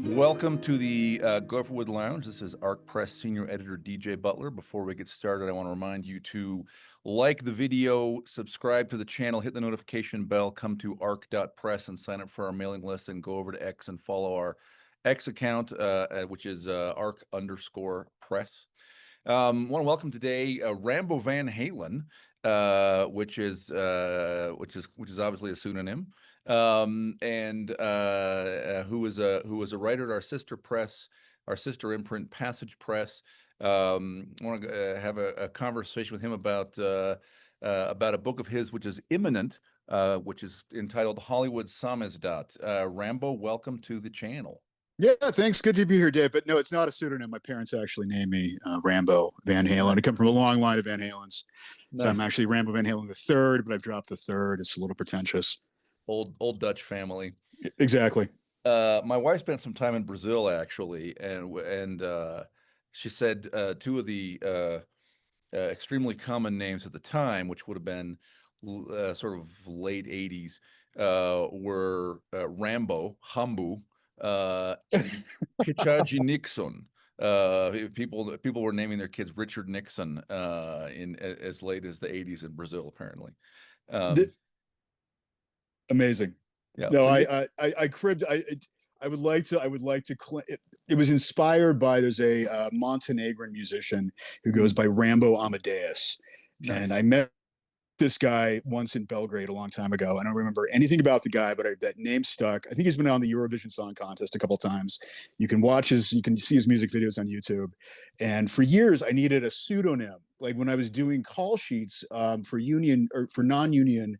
Welcome to the Gopherwood Lounge. This is Arc Press Senior Editor DJ Butler. Before we get started, I want to remind you to like the video, subscribe to the channel, hit the notification bell, come to arc.press and sign up for our mailing list, and go over to X and follow our X account, which is arc_press. I want to welcome today Rambo Van Halen, which is obviously a pseudonym, and who was a writer at our sister press, our sister imprint, Passage Press. I want to have a conversation with him about a book of his which is imminent, which is entitled Hollywood Samizdat. Rambo, welcome to the channel. Yeah, thanks. Good to be here, Dave. But no, it's not a pseudonym. My parents actually named me Rambo Van Halen. I come from a long line of Van Halens. Nice. So I'm actually Rambo Van Halen the third, but I've dropped the third. It's a little pretentious. Old Dutch family. Exactly. My wife spent some time in Brazil, actually, and she said two of the extremely common names at the time, which would have been sort of late 80s, were Rambo, Hambu, and Kichaji Nixon. People were naming their kids Richard Nixon in as late as the 80s in Brazil, apparently. Amazing. Yeah. No, I cribbed. I would like to. It was inspired by there's a Montenegrin musician who goes by Rambo Amadeus, Nice. and I met this guy once in Belgrade a long time ago. I don't remember anything about the guy, but that name stuck. I think he's been on the Eurovision Song Contest a couple of times. You can see his music videos on YouTube. And for years, I needed a pseudonym. Like when I was doing call sheets for union or for non-union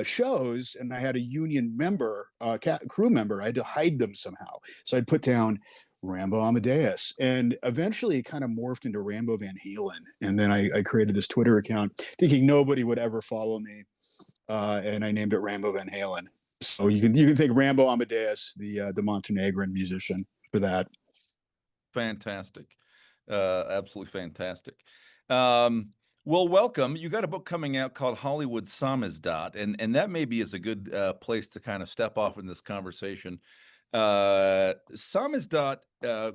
shows, and I had a union member, crew member, I had to hide them somehow. So I'd put down Rambo Amadeus, and eventually it kind of morphed into Rambo Van Halen. And then I created this Twitter account thinking nobody would ever follow me, and I named it Rambo Van Halen. So you can think Rambo Amadeus, the Montenegrin musician, for that. Fantastic. Absolutely fantastic. Well, welcome. You got a book coming out called Hollywood Samizdat, and that maybe is a good place to kind of step off in this conversation. Samizdat,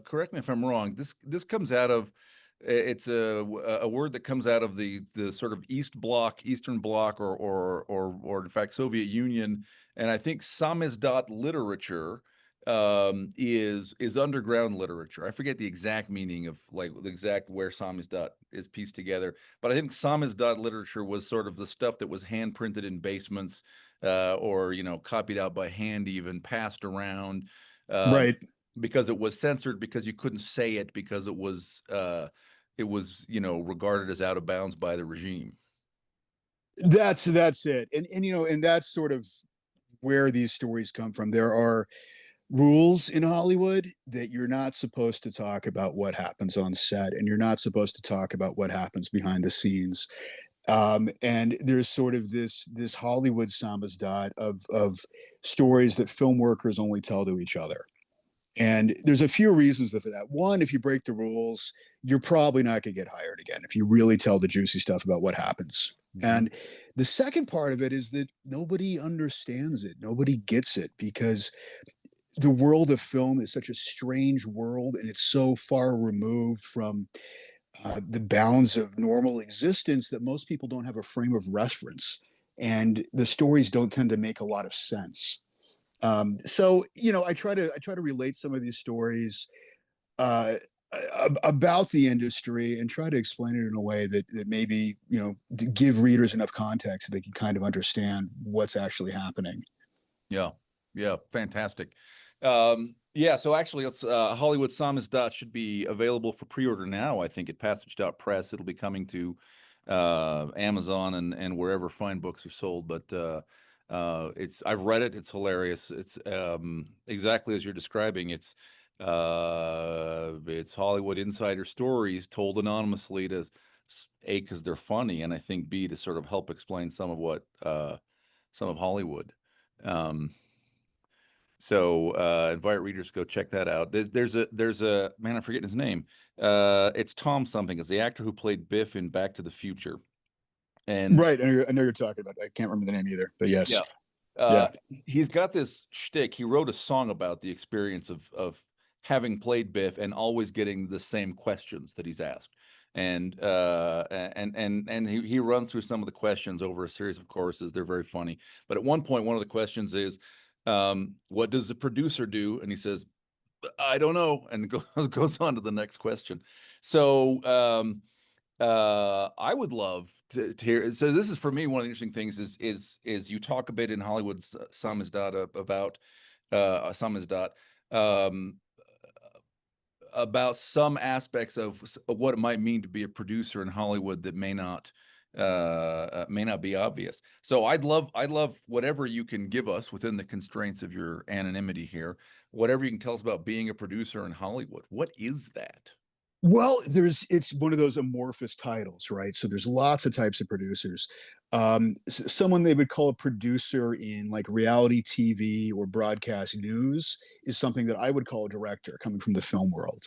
correct me if I'm wrong, this comes out of, it's a word that comes out of the sort of Eastern Bloc, or in fact Soviet Union, and I think Samizdat literature is underground literature. I forget the exact meaning of, like, the exact where Samizdat is pieced together, but I think Samizdat literature was sort of the stuff that was hand printed in basements, or copied out by hand, even passed around, Right. because it was censored, because you couldn't say it, because it was regarded as out of bounds by the regime. That's it. And that's sort of where these stories come from. There are rules in Hollywood that you're not supposed to talk about what happens on set, and you're not supposed to talk about what happens behind the scenes. And there's sort of this Hollywood samizdat of stories that film workers only tell to each other. And there's a few reasons for that. One, if you break the rules, you're probably not going to get hired again if you really tell the juicy stuff about what happens. Mm-hmm. And the second part of it is that nobody understands it. Nobody gets it, because the world of film is such a strange world, and it's so far removed from the bounds of normal existence that most people don't have a frame of reference, and the stories don't tend to make a lot of sense. So I try to relate some of these stories about the industry and try to explain it in a way that maybe to give readers enough context so they can kind of understand what's actually happening. Yeah, fantastic. Yeah, so actually, it's Hollywood Samizdat should be available for pre-order now, I think, at Passage.press. It'll be coming to Amazon and wherever fine books are sold. But I've read it. It's hilarious. It's exactly as you're describing. It's Hollywood insider stories told anonymously, to A, because they're funny, and I think B, to sort of help explain some of Hollywood. So invite readers to go check that out. There's a man, I'm forgetting his name. It's Tom something. It's the actor who played Biff in Back to the Future. And right, I know you're talking about. I can't remember the name either, but yes. Yeah. Yeah. He's got this shtick. He wrote a song about the experience of having played Biff and always getting the same questions that he's asked. And he runs through some of the questions over a series of choruses. They're very funny. But at one point, one of the questions is, what does the producer do? And he says, I don't know, and goes on to the next question. So I would love to hear. So this is for me one of the interesting things is you talk a bit in Hollywood's Samizdat about Samizdat um, about some aspects of what it might mean to be a producer in Hollywood that may not be obvious. So I'd love whatever you can give us within the constraints of your anonymity here, whatever you can tell us about being a producer in Hollywood. What is that? Well, it's one of those amorphous titles, right? So there's lots of types of producers. Someone they would call a producer in like reality TV or broadcast news is something that I would call a director coming from the film world.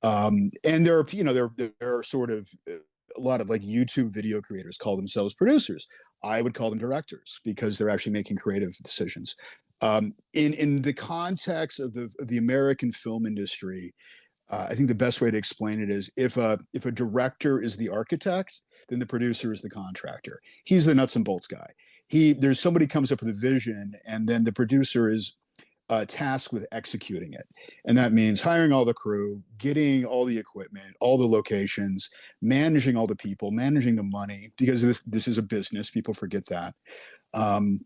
And there are, there are sort of a lot of like YouTube video creators call themselves producers. I would call them directors because they're actually making creative decisions. In the context of the American film industry, I think the best way to explain it is if a director is the architect, then the producer is the contractor. He's the nuts and bolts guy. There's somebody comes up with a vision, and then the producer is tasked with executing it, and that means hiring all the crew, getting all the equipment, all the locations, managing all the people, managing the money, because this is a business. People forget that. Um,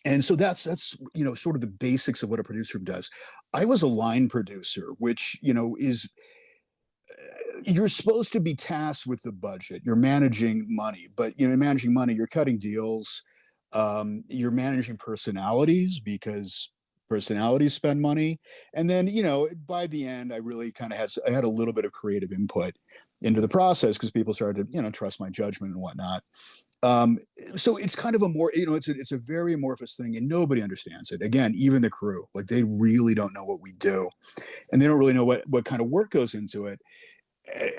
and so that's sort of the basics of what a producer does. I was a line producer, which is you're supposed to be tasked with the budget. You're managing money, but managing money, you're cutting deals. You're managing personalities because personalities spend money. And then by the end, I really kind of had a little bit of creative input into the process because people started to trust my judgment and whatnot. Um, so it's kind of a more, it's a very amorphous thing, and nobody understands it. Again, even the crew, like they really don't know what we do, and they don't really know what kind of work goes into it.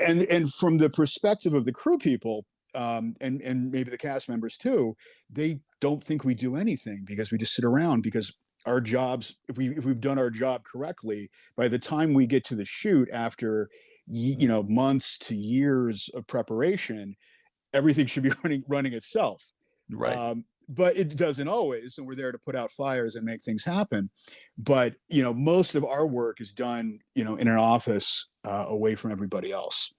And from the perspective of the crew people, and maybe the cast members too, they don't think we do anything because we just sit around because our jobs, if we've done our job correctly, by the time we get to the shoot after months to years of preparation, everything should be running itself. Right. But it doesn't always, and we're there to put out fires and make things happen. But most of our work is done, in an office away from everybody else.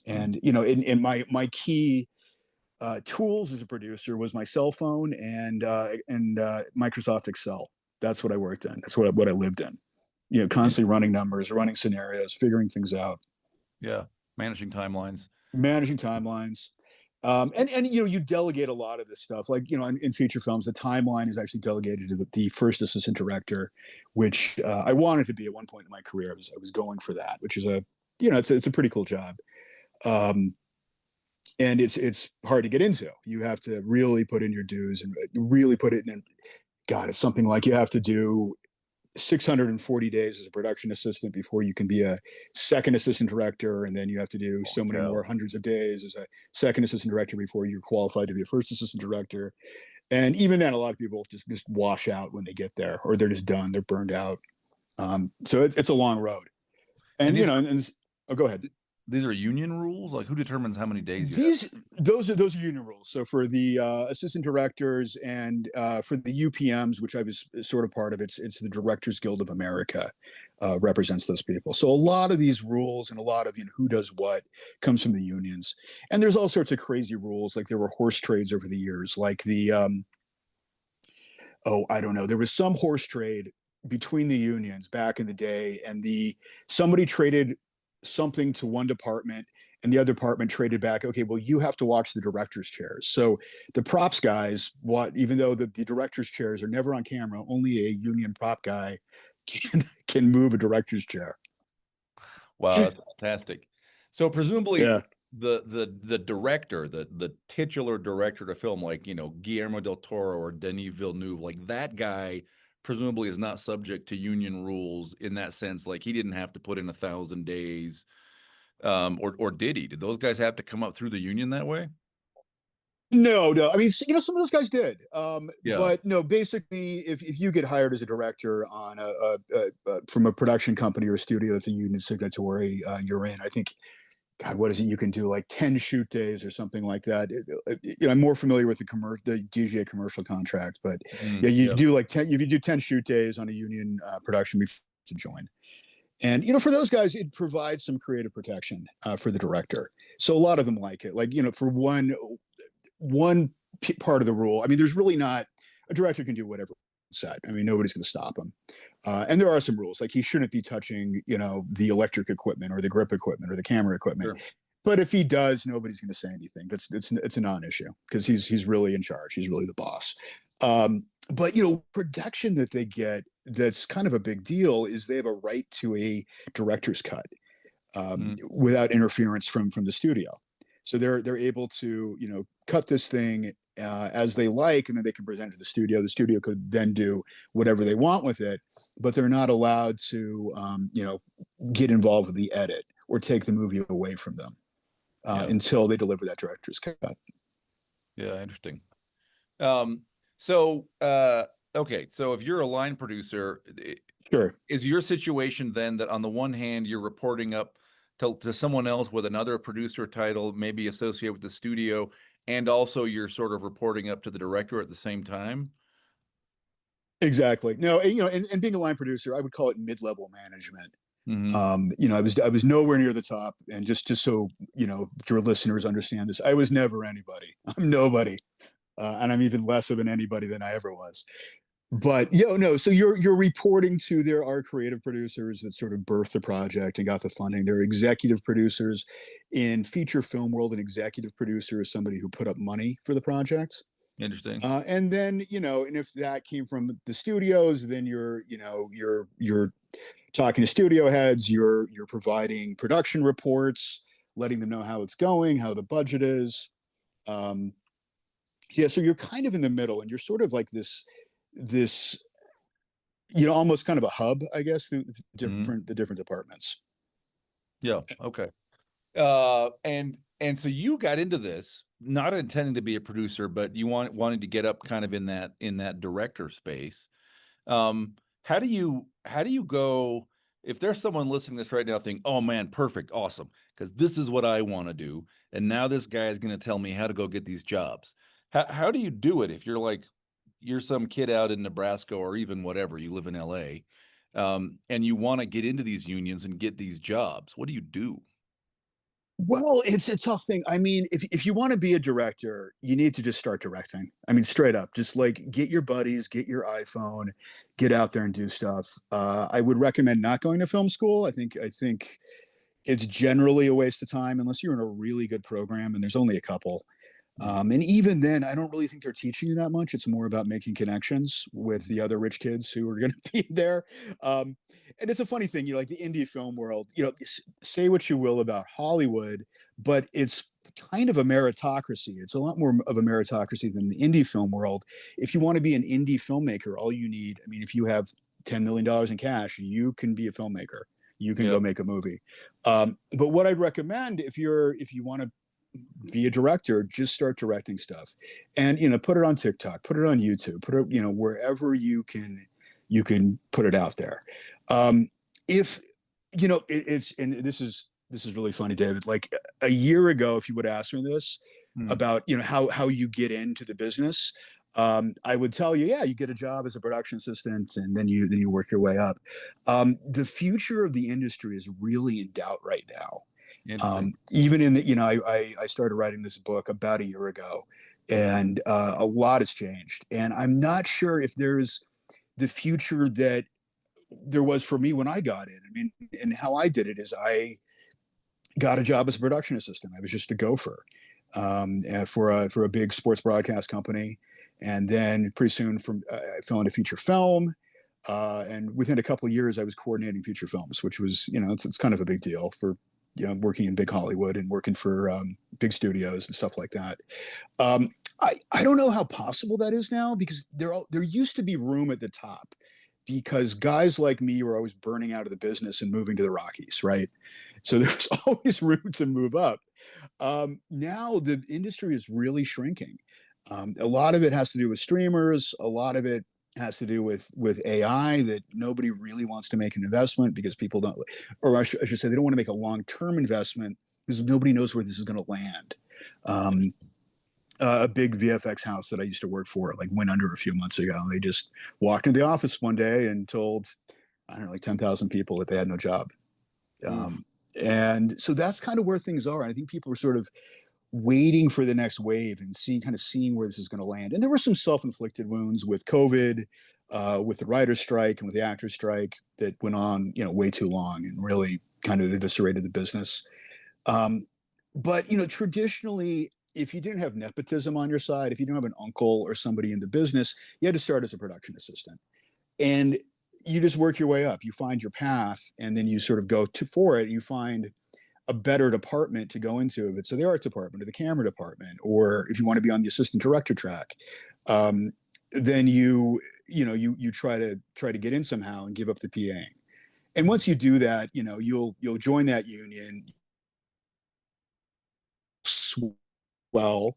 Mm. And in my key tools as a producer was my cell phone and Microsoft Excel. That's what I worked in. That's what I lived in. Constantly running numbers, running scenarios, figuring things out, Yeah, managing timelines. managing timelines. And you delegate a lot of this stuff. Like in feature films, the timeline is actually delegated to the first assistant director, which I wanted to be at one point in my career. I was going for that, which is it's a pretty cool job. Um, and it's hard to get into. You have to really put in your dues and really put it in. God, it's something like you have to do 640 days as a production assistant before you can be a second assistant director, and then you have to do so many Cow. more hundreds of days as a second assistant director before you're qualified to be a first assistant director. And even then, a lot of people just wash out when they get there, or they're just done. They're burned out. So it's a long road. And And oh, go ahead. these are union rules? Like who determines how many days you have? These those are union rules. So for the assistant directors and for the UPMs, which I was sort of part of, it's the Directors Guild of America represents those people. So a lot of these rules and a lot of who does what comes from the unions. And there's all sorts of crazy rules. Like there were horse trades over the years. Like the oh, I don't know, there was some horse trade between the unions back in the day, and the somebody traded something to one department and the other department traded back, okay, well, you have to watch the director's chairs. So the props guys, even though the director's chairs are never on camera, only a union prop guy can move a director's chair. Wow, that's fantastic. So presumably Yeah. the director, the titular director to film, like, Guillermo del Toro or Denis Villeneuve, like that guy presumably is not subject to union rules in that sense. Like he didn't have to put in 1,000 days, or did he? Did those guys have to come up through the union that way? No. I mean, some of those guys did. Yeah. But no, basically, if you get hired as a director on from a production company or a studio that's a union signatory, you're in. I think, God, what is it? You can do like 10 shoot days or something like that. I'm more familiar with the DGA commercial contract, but Mm, yeah, you yeah. do like 10. If you do 10 shoot days on a union production before to join, and for those guys, it provides some creative protection for the director. So a lot of them like it. Like for one part of the rule. I mean, there's really not a director can do whatever set. I mean, nobody's going to stop him. And there are some rules, like he shouldn't be touching, the electric equipment or the grip equipment or the camera equipment. Sure. But if he does, nobody's going to say anything. It's a non-issue because he's really in charge. He's really the boss. But production that they get that's kind of a big deal is they have a right to a director's cut Mm, without interference from the studio. So they're able to cut this thing as they like, and then they can present it to the studio. The studio could then do whatever they want with it, but they're not allowed to get involved with the edit or take the movie away from them yeah. until they deliver that director's cut. Yeah. Interesting. Um, so okay. So if you're a line producer, Sure. is your situation then that on the one hand you're reporting up to someone else with another producer title, maybe associated with the studio, and also you're sort of reporting up to the director at the same time? Exactly. No, and being a line producer, I would call it mid-level management. Hmm. I was nowhere near the top, and just so your listeners understand this, I was never anybody. I'm nobody, and I'm even less of an anybody than I ever was. But no. So you're reporting to there are creative producers that sort of birthed the project and got the funding. There are executive producers in feature film world. An executive producer is somebody who put up money for the project. Interesting. And then and if that came from the studios, then you're talking to studio heads. You're providing production reports, letting them know how it's going, how the budget is. Um, yeah, so you're kind of in the middle, and you're sort of like this almost kind of a hub, I guess, through Hmm. the different departments. Yeah. Okay. And so you got into this not intending to be a producer, but you wanted to get up kind of in that director space. How do you go if there's someone listening to this right now thinking, oh man, perfect, awesome, because this is what I want to do, and now this guy is going to tell me how to go get these jobs. How do you do it if you're some kid out in Nebraska or even whatever, you live in LA, and you want to get into these unions and get these jobs? What do you do? Well, it's a tough thing. I mean, if you want to be a director, you need to just start directing. I mean, straight up, just like get your buddies, get your iPhone, get out there and do stuff. I would recommend not going to film school. I think it's generally a waste of time unless you're in a really good program, and there's only a couple. Mhm. And even then, I don't really think they're teaching you that much. It's more about making connections with the other rich kids who are going to be there. Um, and it's a funny thing, like the indie film world, say what you will about Hollywood, but it's kind of a meritocracy. It's a lot more of a meritocracy than the indie film world. If you want to be an indie filmmaker, all you need, I mean, if you have $10 million in cash, you can be a filmmaker. You can go Yep. make a movie. But what I'd recommend if you want to be a director, just start directing stuff, and put it on TikTok, put it on YouTube, put it wherever you can put it out there. If it's and this is really funny, David. Like a year ago, if you would ask me this Mm. about how you get into the business, I would tell you, yeah, you get a job as a production assistant, and then you work your way up. The future of the industry is really in doubt right now. Interesting. Even in the I started writing this book about a year ago, and a lot has changed, and I'm not sure if there's the future that there was for me when I got in. I mean, and how I did it is I got a job as a production assistant. I was just a gopher for a big sports broadcast company, and then pretty soon I fell into feature film. And within a couple of years, I was coordinating feature films, which was, it's kind of a big deal for, working in big Hollywood and working for big studios and stuff like that. I don't know how possible that is now because there used to be room at the top. because guys like me were always burning out of the business and moving to the Rockies, right? So there's always room to move up. Now the industry is really shrinking. A lot of it has to do with streamers. A lot of it has to do with AI, that nobody really wants to make an investment because people don't, or I should say, they don't want to make a long term investment because nobody knows where this is going to land. Um, a big VFX house that I used to work for like went under a few months ago, and they just walked into the office one day and told, I don't know, like 10,000 people that they had no job. Oof. Um, and so that's kind of where things are. I think people are sort of waiting for the next wave and seeing where this is going to land. And there were some self-inflicted wounds with COVID, with the writer's strike and with the actor's strike that went on, way too long and really kind of eviscerated the business. Um, but traditionally, if you didn't have nepotism on your side, if you didn't have an uncle or somebody in the business, you had to start as a production assistant, and you just work your way up. You find your path, and then you sort of go for it. You find a better department to go into, if it's the art department or the camera department, or if you want to be on the assistant director track. Um, then you try to get in somehow and give up the PAing. And once you do that, you'll join that union, swell,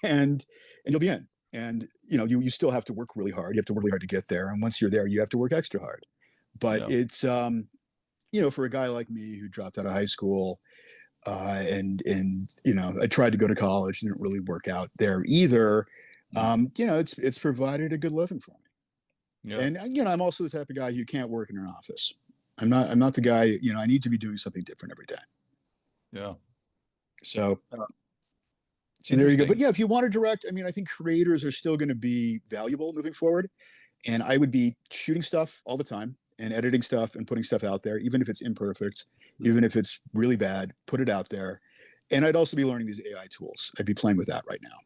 and you'll be in. And you still have to work really hard. You have to work really hard to get there. And once you're there, you have to work extra hard. But Yeah. it's for a guy like me who dropped out of high school, and I tried to go to college, didn't really work out there either. Mm. It's provided a good living for me. Yeah. And I'm also the type of guy who can't work in an office. I'm not the guy. I need to be doing something different every day. Yeah. So Uh, so there you go. But Interesting. yeah, if you want to direct, I think creators are still going to be valuable moving forward. And I would be shooting stuff all the time and editing stuff and putting stuff out there, even if it's imperfect, even if it's really bad, put it out there. And I'd also be learning these AI tools. I'd be playing with that right now.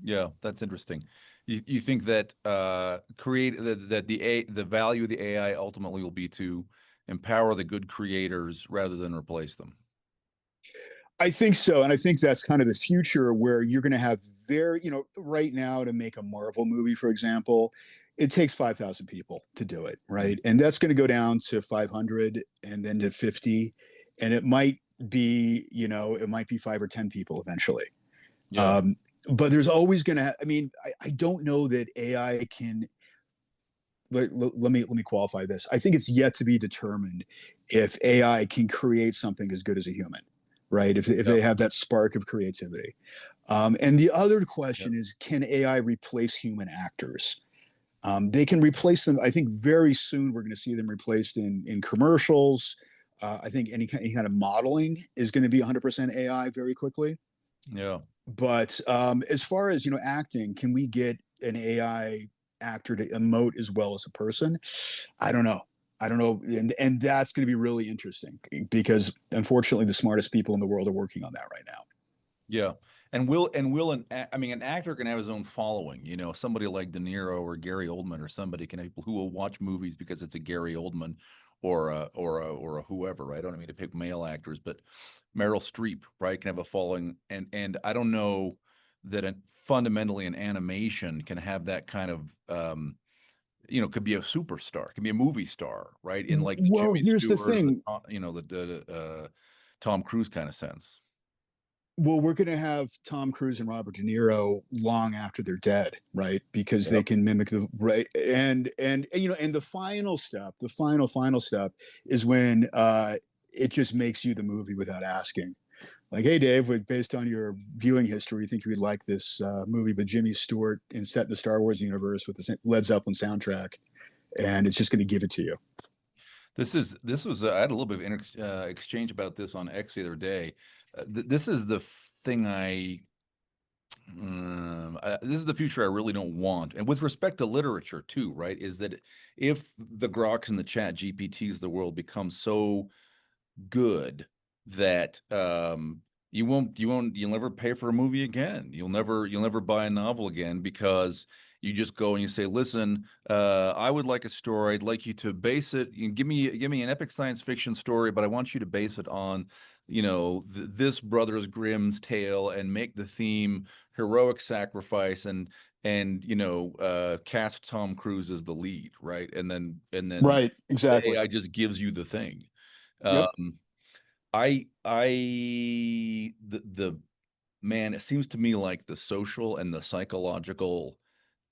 Yeah, that's interesting. You think that the value of the AI ultimately will be to empower the good creators rather than replace them. I think so. And I think that's kind of the future, where you're going to have right now, to make a Marvel movie, for example, it takes 5,000 people to do it. Right. And that's going to go down to 500 and then to 50. And it might be 5 or 10 people eventually. Yeah. Um, but there's always going to, I don't know that AI can, let me qualify this. I think it's yet to be determined if AI can create something as good as a human, right? If Yeah. they have that spark of creativity. And the other Yeah. question is, can AI replace human actors? They can replace them. I think very soon we're going to see them replaced in commercials. I think any kind of modeling is going to be 100% AI very quickly. Yeah. But as far as acting, can we get an AI actor to emote as well as a person? I don't know. I don't know, and that's going to be really interesting, because unfortunately, the smartest people in the world are working on that right now. Yeah. I mean, an actor can have his own following, somebody like De Niro or Gary Oldman, or somebody can have people who will watch movies because it's a Gary Oldman or a whoever, right? I don't mean to pick male actors, but Meryl Streep, right, can have a following. And I don't know that fundamentally an animation can have that kind of could be a superstar, can be a movie star, right? In like the Well, Jimmy here's the Stewart or thing. the Tom Cruise kind of sense. Well, we're going to have Tom Cruise and Robert De Niro long after they're dead, right? Because they Yep. can mimic the right. And the final step is when it just makes you the movie without asking. Like, hey, Dave, based on your viewing history, you think you would like this movie with Jimmy Stewart and set in the Star Wars universe with the Led Zeppelin soundtrack, and it's just going to give it to you. This was I had a little bit of exchange about this on X the other day. This is the thing this is the future I really don't want. And with respect to literature too, right? Is that if the Groks and the Chat GPTs of the world become so good that you'll never pay for a movie again. You'll never buy a novel again, because you just go and you say, listen, I would like a story. I'd like you to base it. Give me an epic science fiction story, but I want you to base it on this Brothers Grimm's tale, and make the theme heroic sacrifice, and and cast Tom Cruise as the lead, right? And then Right. the Exactly. AI just gives you the thing. Yep. Um, the man, it seems to me like the social and the psychological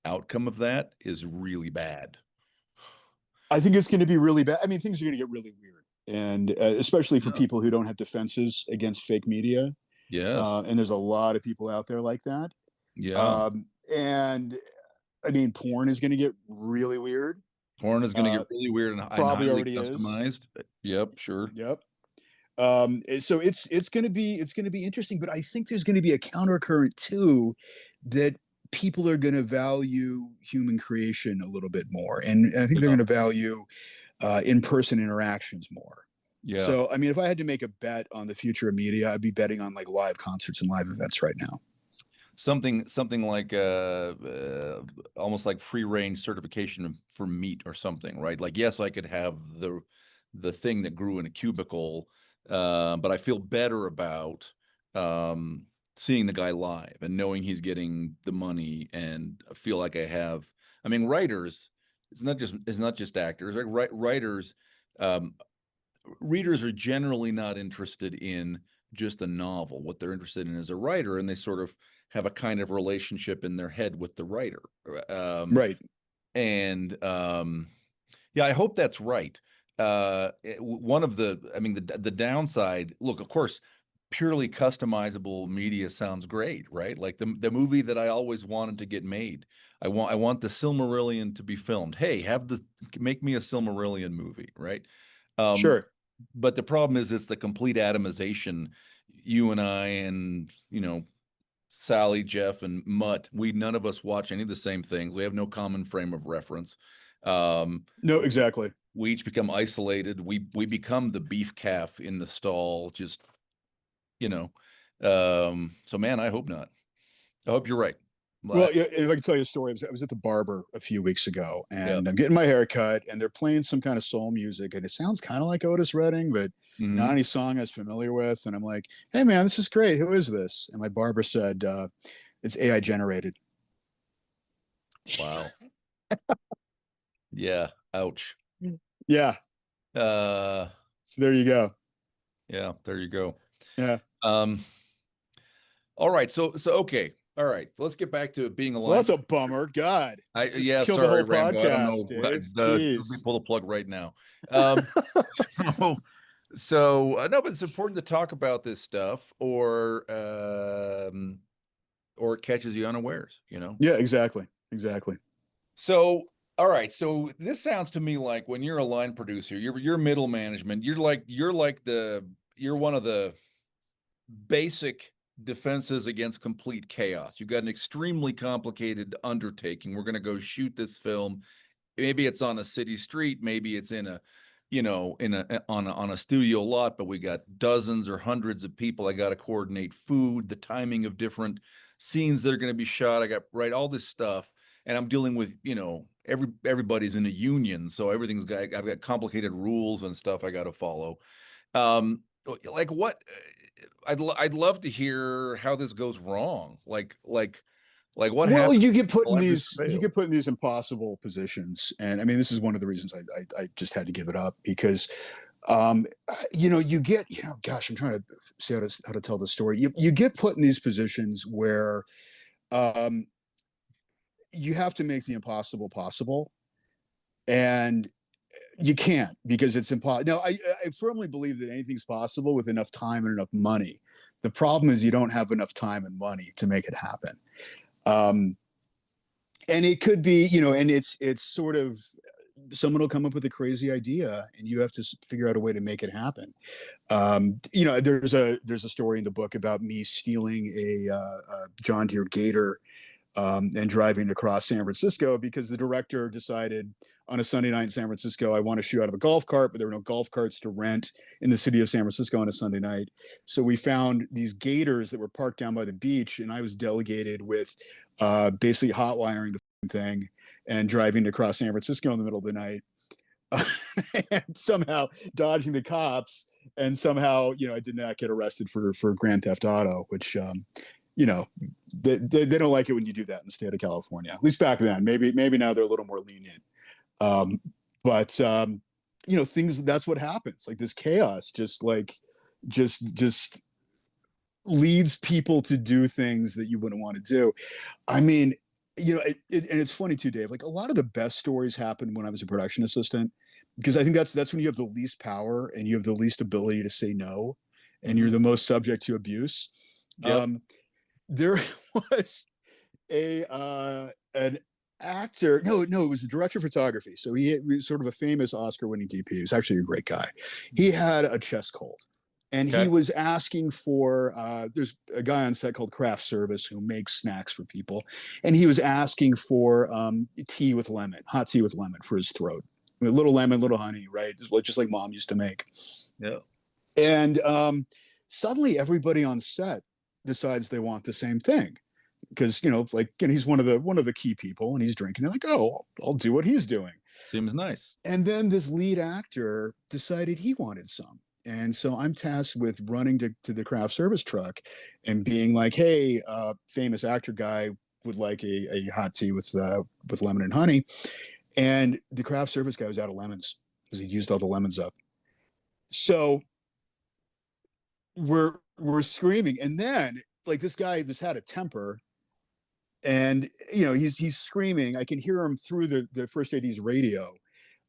outcome of that is really bad. I think it's going to be really bad. I mean, things are going to get really weird, and especially for Yeah. people who don't have defenses against fake media. Yes. And there's a lot of people out there like that. Yeah. And I mean, porn is going to get really weird. Porn is going to get Uh, really weird and Probably highly already is. customized. Yep, sure. Yep. So it's going to be interesting, but I think there's going to be a countercurrent too, that people are going to value human creation a little bit more, and I think they're Yeah. going to value in-person interactions more. Yeah. So, I mean, if I had to make a bet on the future of media, I'd be betting on like live concerts and live events right now. Something like almost like free range certification for meat or something, right? Like, yes, I could have the thing that grew in a cubicle, but I feel better about um, seeing the guy live and knowing he's getting the money, and I feel like I have. I mean, writers. It's not just actors, right? Writers. Um, Readers are generally not interested in just a novel. What they're interested in is a writer, and they sort of have a kind of relationship in their head with the writer. Um, Right. and Yeah, I hope that's right. One of I mean, the downside. Look, of course, purely customizable media sounds great, right? Like the movie that I always wanted to get made. I want the Silmarillion to be filmed. Hey, make me a Silmarillion movie, right? Um, Sure. but the problem is it's the complete atomization. You and I and Sally, Jeff, and Mutt, we none of us watch any of the same things. We have no common frame of reference. Um, No, we, exactly. we each become isolated. We become the beef calf in the stall. Just you know. So man, I hope not. I hope you're right. Well, But yeah, if I can tell you a story, I was at the barber a few weeks ago, yeah. and I'm getting my hair cut, and they're playing some kind of soul music, and it sounds kind of like Otis Redding, but not Hmm. any song I was familiar with. And I'm like, "Hey, man, this is great. Who is this?" And my barber said, "It's AI generated." Wow. Yeah. Ouch. Yeah. Uh. So there you go. Yeah. There you go. Yeah. Um. All right. So okay. All right. Let's get back to being a Well, line. that's a bummer. God, just Yeah, killed the sorry, whole Rambo. I don't podcast, know. Dave. Let me Jeez. pull the plug right now. Um, so, no, but it's important to talk about this stuff, or it catches you unawares, you know. Yeah, exactly. Exactly. So, all right. So this sounds to me like when you're a line producer, you're middle management. You're one of the basic defenses against complete chaos. You've got an extremely complicated undertaking. We're going to go shoot this film. Maybe it's on a city street, maybe it's in a on a studio lot, but we got dozens or hundreds of people. I got to coordinate food, the timing of different scenes that are going to be shot. I got right all this stuff, and I'm dealing with everybody's in a union, so I've got complicated rules and stuff I got to follow. Like what? I'd love to hear how this goes wrong. Like what Well, happens you if get put in collaboration these you fails? get put in these impossible positions, and I mean, this is one of the reasons I just had to give it up, because you get, gosh, I'm trying to see how to tell the story. You get put in these positions where um, you have to make the impossible possible, and you can't, because it's impossible. Now, I firmly believe that anything's possible with enough time and enough money. The problem is you don't have enough time and money to make it happen. Um, and it could be, and it's sort of, someone will come up with a crazy idea, and you have to figure out a way to make it happen. There's a story in the book about me stealing a John Deere Gator, and driving across San Francisco, because the director decided on a Sunday night in San Francisco, I want to shoot out of a golf cart, but there were no golf carts to rent in the city of San Francisco on a Sunday night. So we found these Gators that were parked down by the beach, and I was delegated with basically hot wiring the thing and driving across San Francisco in the middle of the night, and somehow dodging the cops, and somehow I did not get arrested for Grand Theft Auto, which you know they don't like it when you do that in the state of California. At least back then. Maybe now they're a little more lenient. Um, but things, that's what happens. Like this chaos, just leads people to do things that you wouldn't want to do. I mean, and it's funny too, Dave. Like a lot of the best stories happened when I was a production assistant, because I think that's when you have the least power and you have the least ability to say no, and you're the most subject to abuse. Yep. There was an actor. No, it was a director of photography. So he was sort of a famous Oscar-winning DP. He was actually a great guy. He had a chest cold, and he was asking for. There's a guy on set called Craft Service who makes snacks for people, and he was asking for tea with lemon, hot tea with lemon for his throat. A little lemon, little honey, right? Just like Mom used to make. Yeah. And suddenly, everybody on set decides they want the same thing, because he's one of the key people, and he's drinking. They're like, oh, I'll do what he's doing. Seems nice. And then this lead actor decided he wanted some, and so I'm tasked with running to the craft service truck and being like, hey, famous actor guy would like a hot tea with lemon and honey. And the craft service guy was out of lemons because he'd used all the lemons up. So we're screaming, and then like this guy just had a temper, and he's screaming. I can hear him through the first AD's radio.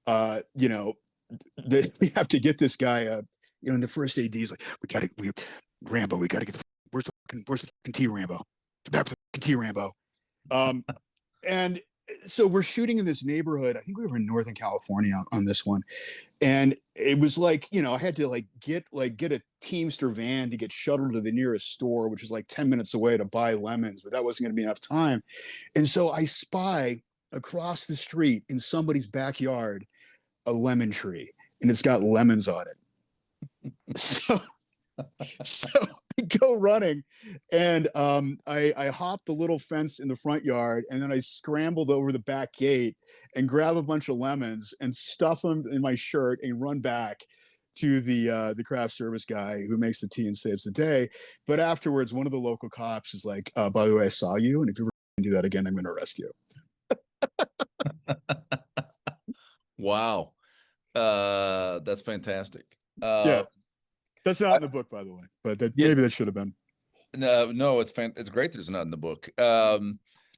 We have to get this guy. And the first AD's like, Rambo, we gotta get where's the tea, Rambo? Get back to the tea, Rambo. And so we're shooting in this neighborhood. I think we were in Northern California on this one. And it was like, I had to get a Teamster van to get shuttled to the nearest store, which is like 10 minutes away, to buy lemons, but that wasn't going to be enough time. And so I spy across the street in somebody's backyard a lemon tree, and it's got lemons on it. So I go running, and I hop the little fence in the front yard, and then I scrambled over the back gate and grab a bunch of lemons and stuff them in my shirt and run back to the craft service guy who makes the tea and saves the day. But afterwards, one of the local cops is like, by the way, I saw you, and if you ever do that again, I'm going to arrest you. Wow. That's fantastic. Yeah. That's not in the book, by the way, but maybe that should have been. No, it's great that it's not in the book.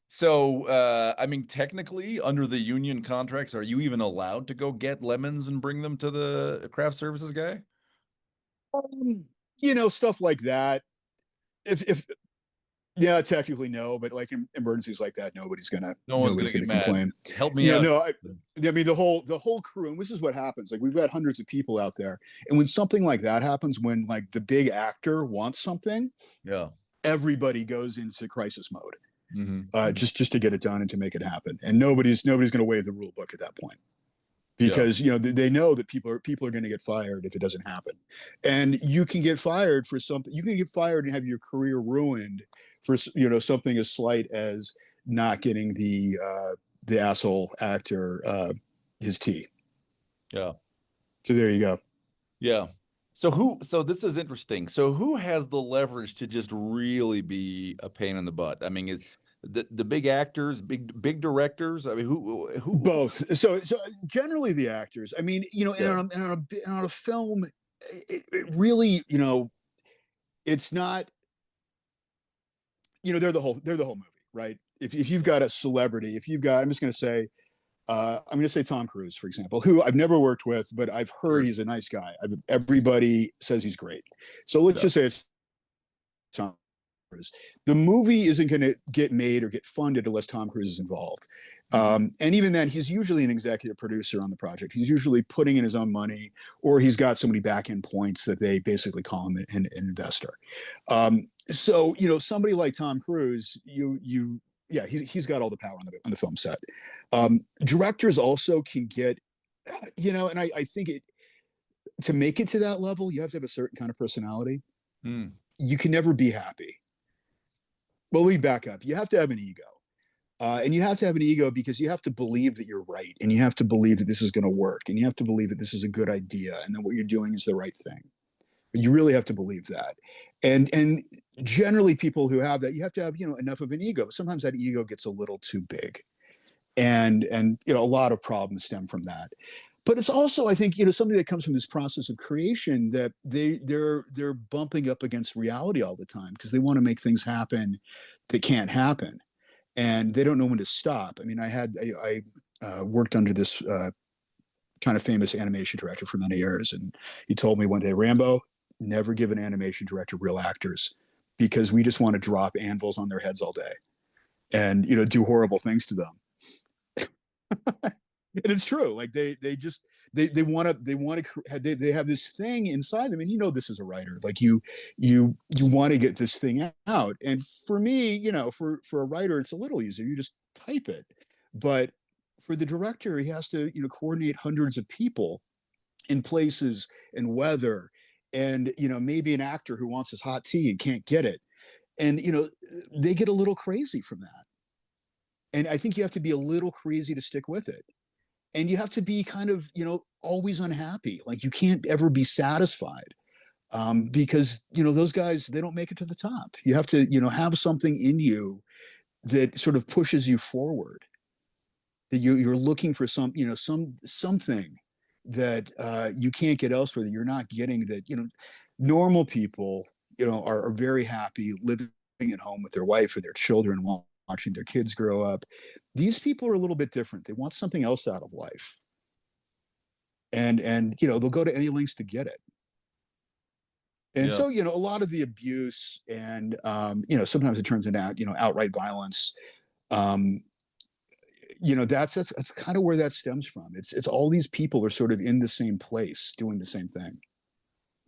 So I mean, technically, under the union contracts, are you even allowed to go get lemons and bring them to the craft services guy? Stuff like that. If Yeah, technically no, but like in emergencies like that, nobody's gonna complain. Help me out. No, I mean the whole crew, and this is what happens. Like we've got hundreds of people out there, and when something like that happens, when like the big actor wants something, yeah, everybody goes into crisis mode, just to get it done and to make it happen. And nobody's gonna waive the rule book at that point, because they know that people are going to get fired if it doesn't happen, and you can get fired for something. You can get fired and have your career ruined for something as slight as not getting the asshole actor his tea. Yeah. So there you go. Yeah. So this is interesting. So who has the leverage to just really be a pain in the butt? I mean, it's the big actors, big directors. I mean, who both. So generally the actors. I mean, and on a film, it really, it's not. They're the whole movie, right? If you've got a celebrity, I'm just going to say, I'm going to say Tom Cruise, for example, who I've never worked with, but I've heard he's a nice guy. Everybody says he's great. So let's just say it's Tom Cruise. The movie isn't going to get made or get funded unless Tom Cruise is involved. And even then, he's usually an executive producer on the project. He's usually putting in his own money, or he's got so many back-end points that they basically call him an investor. So somebody like Tom Cruise, he's got all the power on the film set. Directors also can get, and I think to make it to that level, you have to have a certain kind of personality. You can never be happy. Well, we back up. You have to have an ego. And you have to have an ego because you have to believe that you're right, and you have to believe that this is going to work, and you have to believe that this is a good idea, and that what you're doing is the right thing. But you really have to believe that. And generally people who have that, you have to have, enough of an ego, but sometimes that ego gets a little too big. And a lot of problems stem from that. But it's also, I think, something that comes from this process of creation, that they're bumping up against reality all the time because they want to make things happen that can't happen, and they don't know when to stop. I mean, I worked under this kind of famous animation director for many years, and he told me one day, Rambo, never give an animation director real actors, because we just want to drop anvils on their heads all day and do horrible things to them. And it's true. Like they want to they have this thing inside them, and this as a writer, like you want to get this thing out. And for me, for a writer, it's a little easier. You just type it. But for the director, he has to coordinate hundreds of people in places and weather, and maybe an actor who wants his hot tea and can't get it, and they get a little crazy from that. And I think you have to be a little crazy to stick with it, and you have to be kind of always unhappy. Like, you can't ever be satisfied, because those guys, they don't make it to the top. You have to have something in you that sort of pushes you forward, that you're looking for something that you can't get elsewhere, that you're not getting, that normal people are very happy living at home with their wife or their children, watching their kids grow up. These people are a little bit different. They want something else out of life, and they'll go to any lengths to get it. And Yeah. so a lot of the abuse, and sometimes it turns into outright violence. um that's kind of where that stems from. It's all these people are sort of in the same place doing the same thing,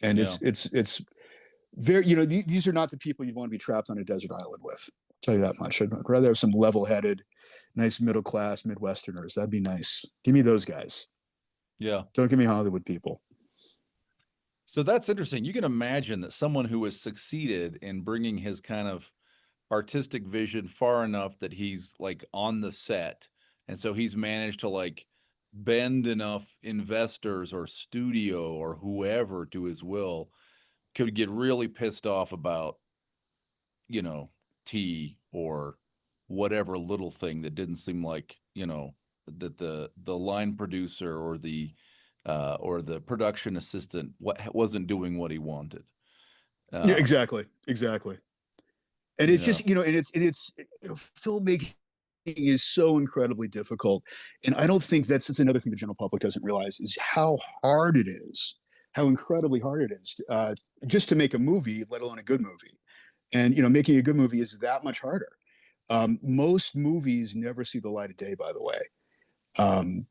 and Yeah. it's very, these are not the people you want to be trapped on a desert island with. I'll tell you that much. I'd rather have some level-headed, nice middle class Midwesterners. That'd be nice. Give me those guys. Yeah. Don't give me Hollywood people. So that's interesting. You can imagine that someone who has succeeded in bringing his kind of artistic vision far enough that he's like on the set, and so he's managed to like bend enough investors or studio or whoever to his will, could get really pissed off about, you know, tea or whatever little thing that didn't seem like, that the line producer or the production assistant wasn't doing what he wanted. Yeah, Um, exactly. And you it's know, just and it's filmmaking is so incredibly difficult. And I don't think that's another thing the general public doesn't realize, is how hard it is, how incredibly hard it is, just to make a movie, let alone a good movie. And making a good movie is that much harder. Most movies never see the light of day, by the way. um,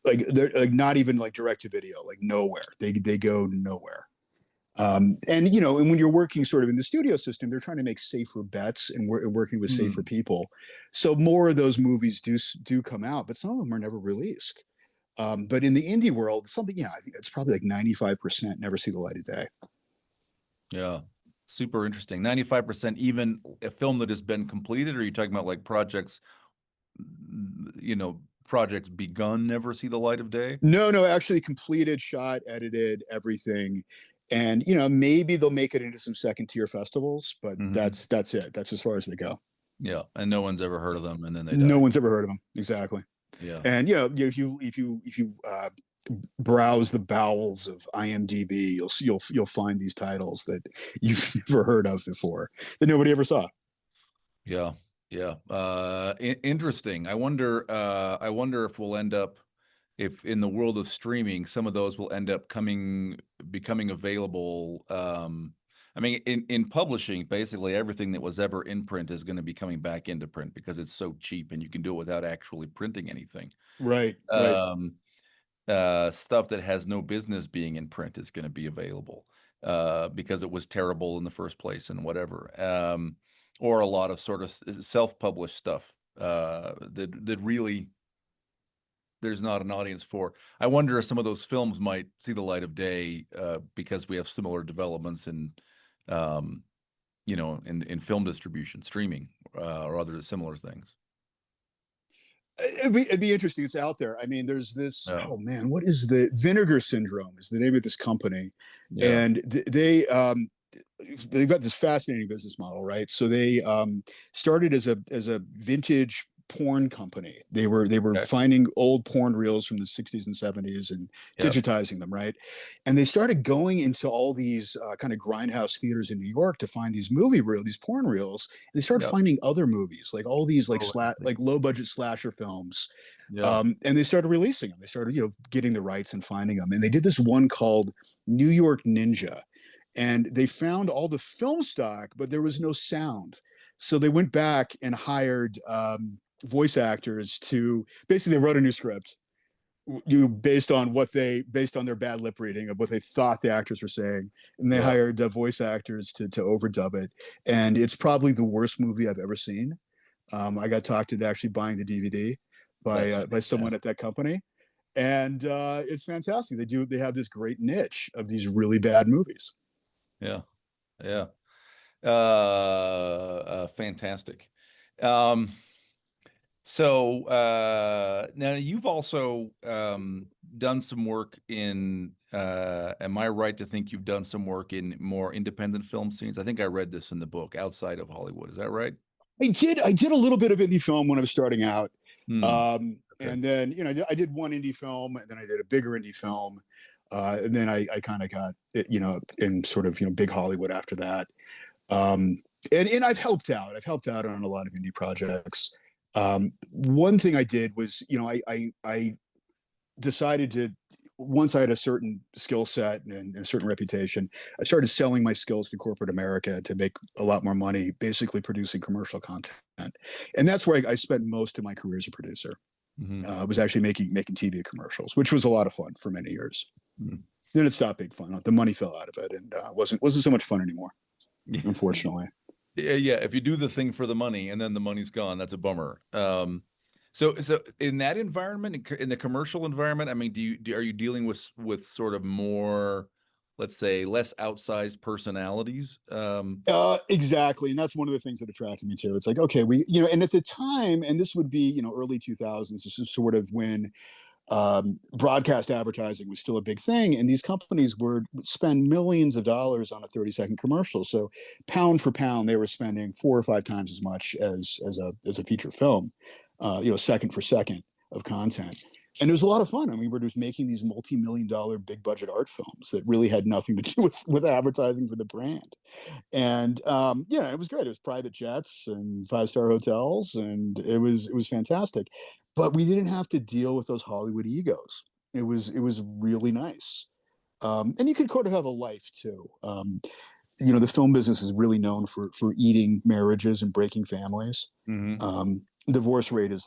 like, they're like not even like direct to video, like nowhere. They go nowhere. And when you're working sort of in the studio system, they're trying to make safer bets, and we're working with safer hmm, people. So more of those movies do come out, but some of them are never released. But in the indie world, something, yeah, I think it's probably like 95% never see the light of day. yeah, super interesting. 95% even a film that has been completed, or are you talking about like projects begun never see the light of day? No, no, actually completed, shot, edited, everything. And maybe they'll make it into some second tier festivals, but Hmm. that's it. That's as far as they go. Yeah, and no one's ever heard of them, and then they No die. one's ever heard of them. Exactly. Yeah, And if you browse the bowels of IMDb, you'll find these titles that you've never heard of before, that nobody ever saw. yeah, yeah. Interesting. I wonder if we'll end up, if in the world of streaming, some of those will end up becoming available. I mean, in publishing, basically everything that was ever in print is going to be coming back into print because it's so cheap and you can do it without actually printing anything. Right, right. Um, Stuff that has no business being in print is going to be available because it was terrible in the first place and whatever. Or a lot of sort of self-published stuff that really there's not an audience for. I wonder if some of those films might see the light of day because we have similar developments um, in film distribution, streaming, or other similar things. It'd be interesting. It's out there. I mean, there's this. Yeah, Oh man, what is the Vinegar Syndrome? Is the name of this company, yeah, and they they've got this fascinating business model, right? So they started as a vintage porn company. They were Okay. finding old porn reels from the 60s and 70s and Yep. digitizing them, right? And they started going into all these kind of grindhouse theaters in New York to find these porn reels. And they started Yep. finding other movies, like all these Oh, I see. like low budget slasher films. Yeah. And they started releasing them. They started, getting the rights and finding them. And they did this one called New York Ninja, and they found all the film stock, but there was no sound. So they went back and hired voice actors to basically, they wrote a new script, based on their bad lip reading of what they thought the actors were saying, and they Yeah. hired voice actors to overdub it. And it's probably the worst movie I've ever seen. I got talked into actually buying the DVD That's by someone at fantastic. that company, and it's fantastic. They have this great niche of these really bad movies. Yeah. Yeah. Fantastic. Um, now you've also done some work in, am I right to think you've done some work in more independent film scenes? I think I read this in the book, outside of Hollywood. Is that right? I did a little bit of indie film when I was starting out. Hmm. Okay. And then, I did one indie film, and then I did a bigger indie film. And then I kind of got, in sort of, big Hollywood after that. Um, and I've helped out. I've helped out on a lot of indie projects. One thing I did was, I decided to, once I had a certain skill set and a certain reputation, I started selling my skills to corporate America to make a lot more money, basically producing commercial content. And that's where I spent most of my career as a producer. Hmm. I was actually making TV commercials, which was a lot of fun for many years. Then it stopped being fun. The money fell out of it, and wasn't so much fun anymore, unfortunately. Yeah, yeah. If you do the thing for the money and then the money's gone, that's a bummer. So in that environment, in the commercial environment, I mean, are you dealing with sort of more, let's say, less outsized personalities? Exactly, and that's one of the things that attracted me to. It's like, okay, and at the time, and this would be, early 2000s. This is sort of when broadcast advertising was still a big thing, and these companies would spend millions of dollars on a 30-second commercial. So pound for pound, they were spending 4 or 5 times as much as a feature film, second for second of content. And it was a lot of fun. I mean, we were just making these multi-million-dollar big budget art films that really had nothing to do with advertising for the brand. And it was great. It was private jets and 5-star hotels, and it was fantastic. But we didn't have to deal with those Hollywood egos. It was really nice. And you could kind of have a life too. The film business is really known for eating marriages and breaking families. Hmm. Divorce rate is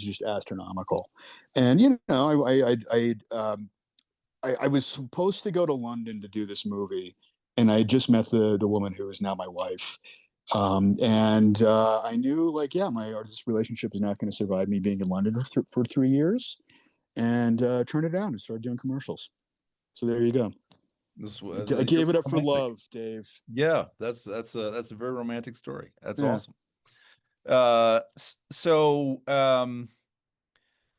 just astronomical. And I was supposed to go to London to do this movie, and I had just met the woman who is now my wife. And I knew, like, yeah, my artist relationship is not going to survive me being in London for 3 years, and turned it down and started doing commercials. So there you go. I You're gave it up for romantic. love, Dave. Yeah, that's a very romantic story. That's Yeah. awesome. So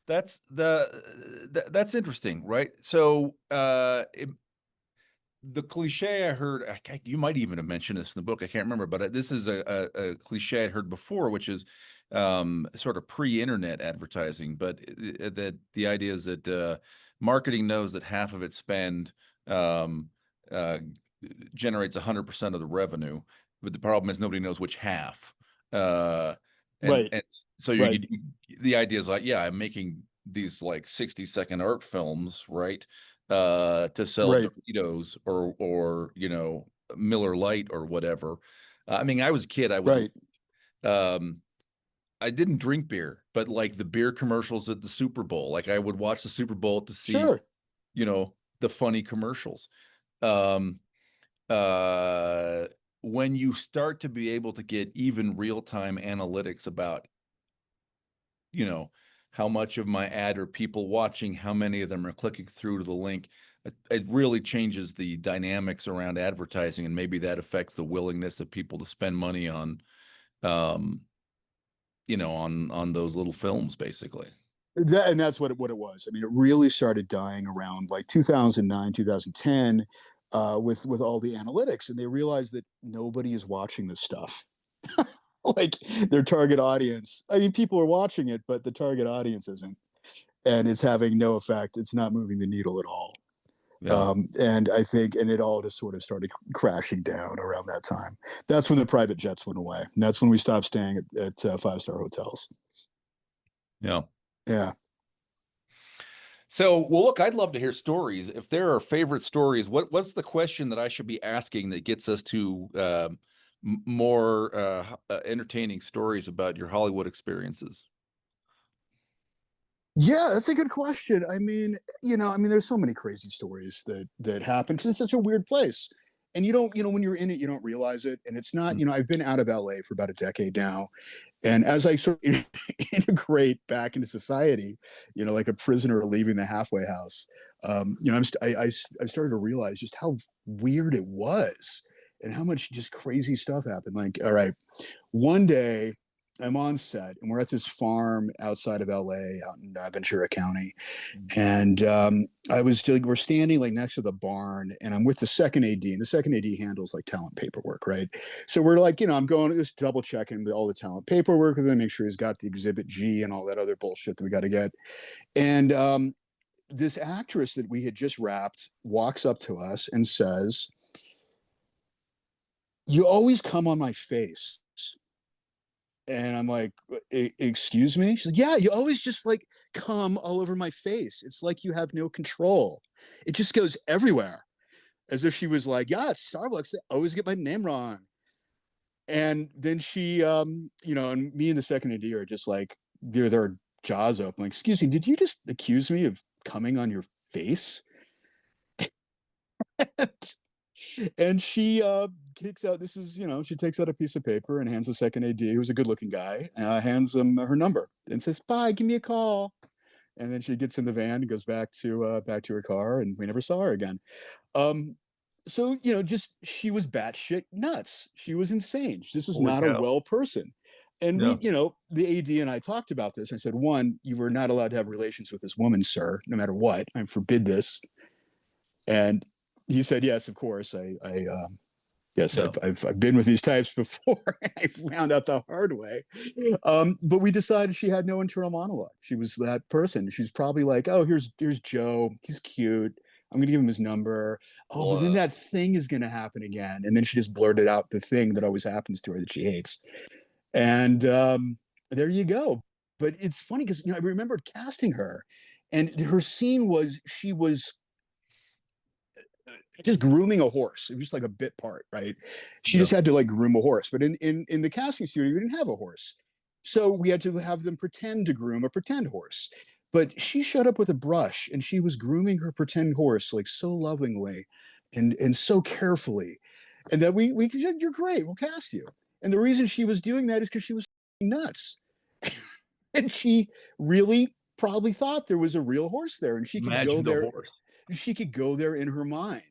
that's interesting, right? So the cliche I heard, you might even have mentioned this in the book. I can't remember, but this is a cliche I heard before, which is sort of pre-internet advertising. But that the idea is that marketing knows that half of its spend um, uh, generates 100% of the revenue, but the problem is nobody knows which half. Uh, and Right. and so Right. the idea is like, yeah, I'm making these like 60-second art films, right? To sell Right. Doritos or Miller Lite or whatever. I mean, I was a kid. Right. Um, I didn't drink beer, but like the beer commercials at the Super Bowl, like I would watch the Super Bowl to see, Sure. the funny commercials. Um, uh, when you start to be able to get even real-time analytics about, you know, how much of my ad are people watching, how many of them are clicking through to the link. It really changes the dynamics around advertising, and maybe that affects the willingness of people to spend money on, um, on those little films, basically. And that's what it was. I mean, it really started dying around like 2009, 2010. with all the analytics, and they realize that nobody is watching this stuff. Like their target audience. I mean, people are watching it, but the target audience isn't, and it's having no effect. It's not moving the needle at all. Yeah. And I think, and it all just sort of started crashing down around that time. That's when the private jets went away. And that's when we stopped staying at five-star hotels. Yeah. Yeah. So, well, look, I'd love to hear stories. If there are favorite stories, what's the question that I should be asking that gets us to more entertaining stories about your Hollywood experiences? Yeah, that's a good question. I mean, there's so many crazy stories that happen because it's such a weird place. And you don't, when you're in it, you don't realize it. And it's not, Mm. I've been out of LA for about a decade now. And as I sort of integrate back into society, like a prisoner leaving the halfway house, I started to realize just how weird it was and how much just crazy stuff happened. Like, all right, one day I'm on set and we're at this farm outside of LA out in Ventura County. And we're standing like next to the barn and I'm with the second AD, and the second AD handles like talent paperwork, right? So we're like, I'm going just double checking all the talent paperwork with him, make sure he's got the exhibit G and all that other bullshit that we got to get. And this actress that we had just wrapped walks up to us and says, "You always come on my face." And I'm like, excuse me? She's like, yeah, you always just like come all over my face. It's like you have no control. It just goes everywhere. As if she was like, yeah, it's Starbucks. They always get my name wrong. And then she, and me and the second AD are just like, their jaws open. Like, excuse me, did you just accuse me of coming on your face? And she kicks out, this is, she takes out a piece of paper and hands the second AD, who's a good looking guy, hands him her number and says, bye, give me a call. And then she gets in the van and goes back to her car, and we never saw her again. Um, so just she was batshit nuts. She was insane. This was Holy not a cow. well person. And Yeah. the AD and I talked about this. I said, one, you were not allowed to have relations with this woman, sir, no matter what. I forbid this. And he said, yes, of course. Yes, Yeah. I've been with these types before. I found out the hard way. But we decided she had no internal monologue. She was that person. She's probably like, oh, here's Joe. He's cute. I'm gonna give him his number. Oh, but then Well, that thing is gonna happen again. And then she just blurted out the thing that always happens to her that she hates. And there you go. But it's funny because I remembered casting her, and her scene was she was just grooming a horse. It was just like a bit part, right? She yeah. just had to like groom a horse. But in the casting studio, we didn't have a horse. So we had to have them pretend to groom a pretend horse. But she showed up with a brush and she was grooming her pretend horse like so lovingly and so carefully. And that we said, you're great, we'll cast you. And the reason she was doing that is because she was nuts. And she really probably thought there was a real horse there and Imagine the horse. she could go there in her mind.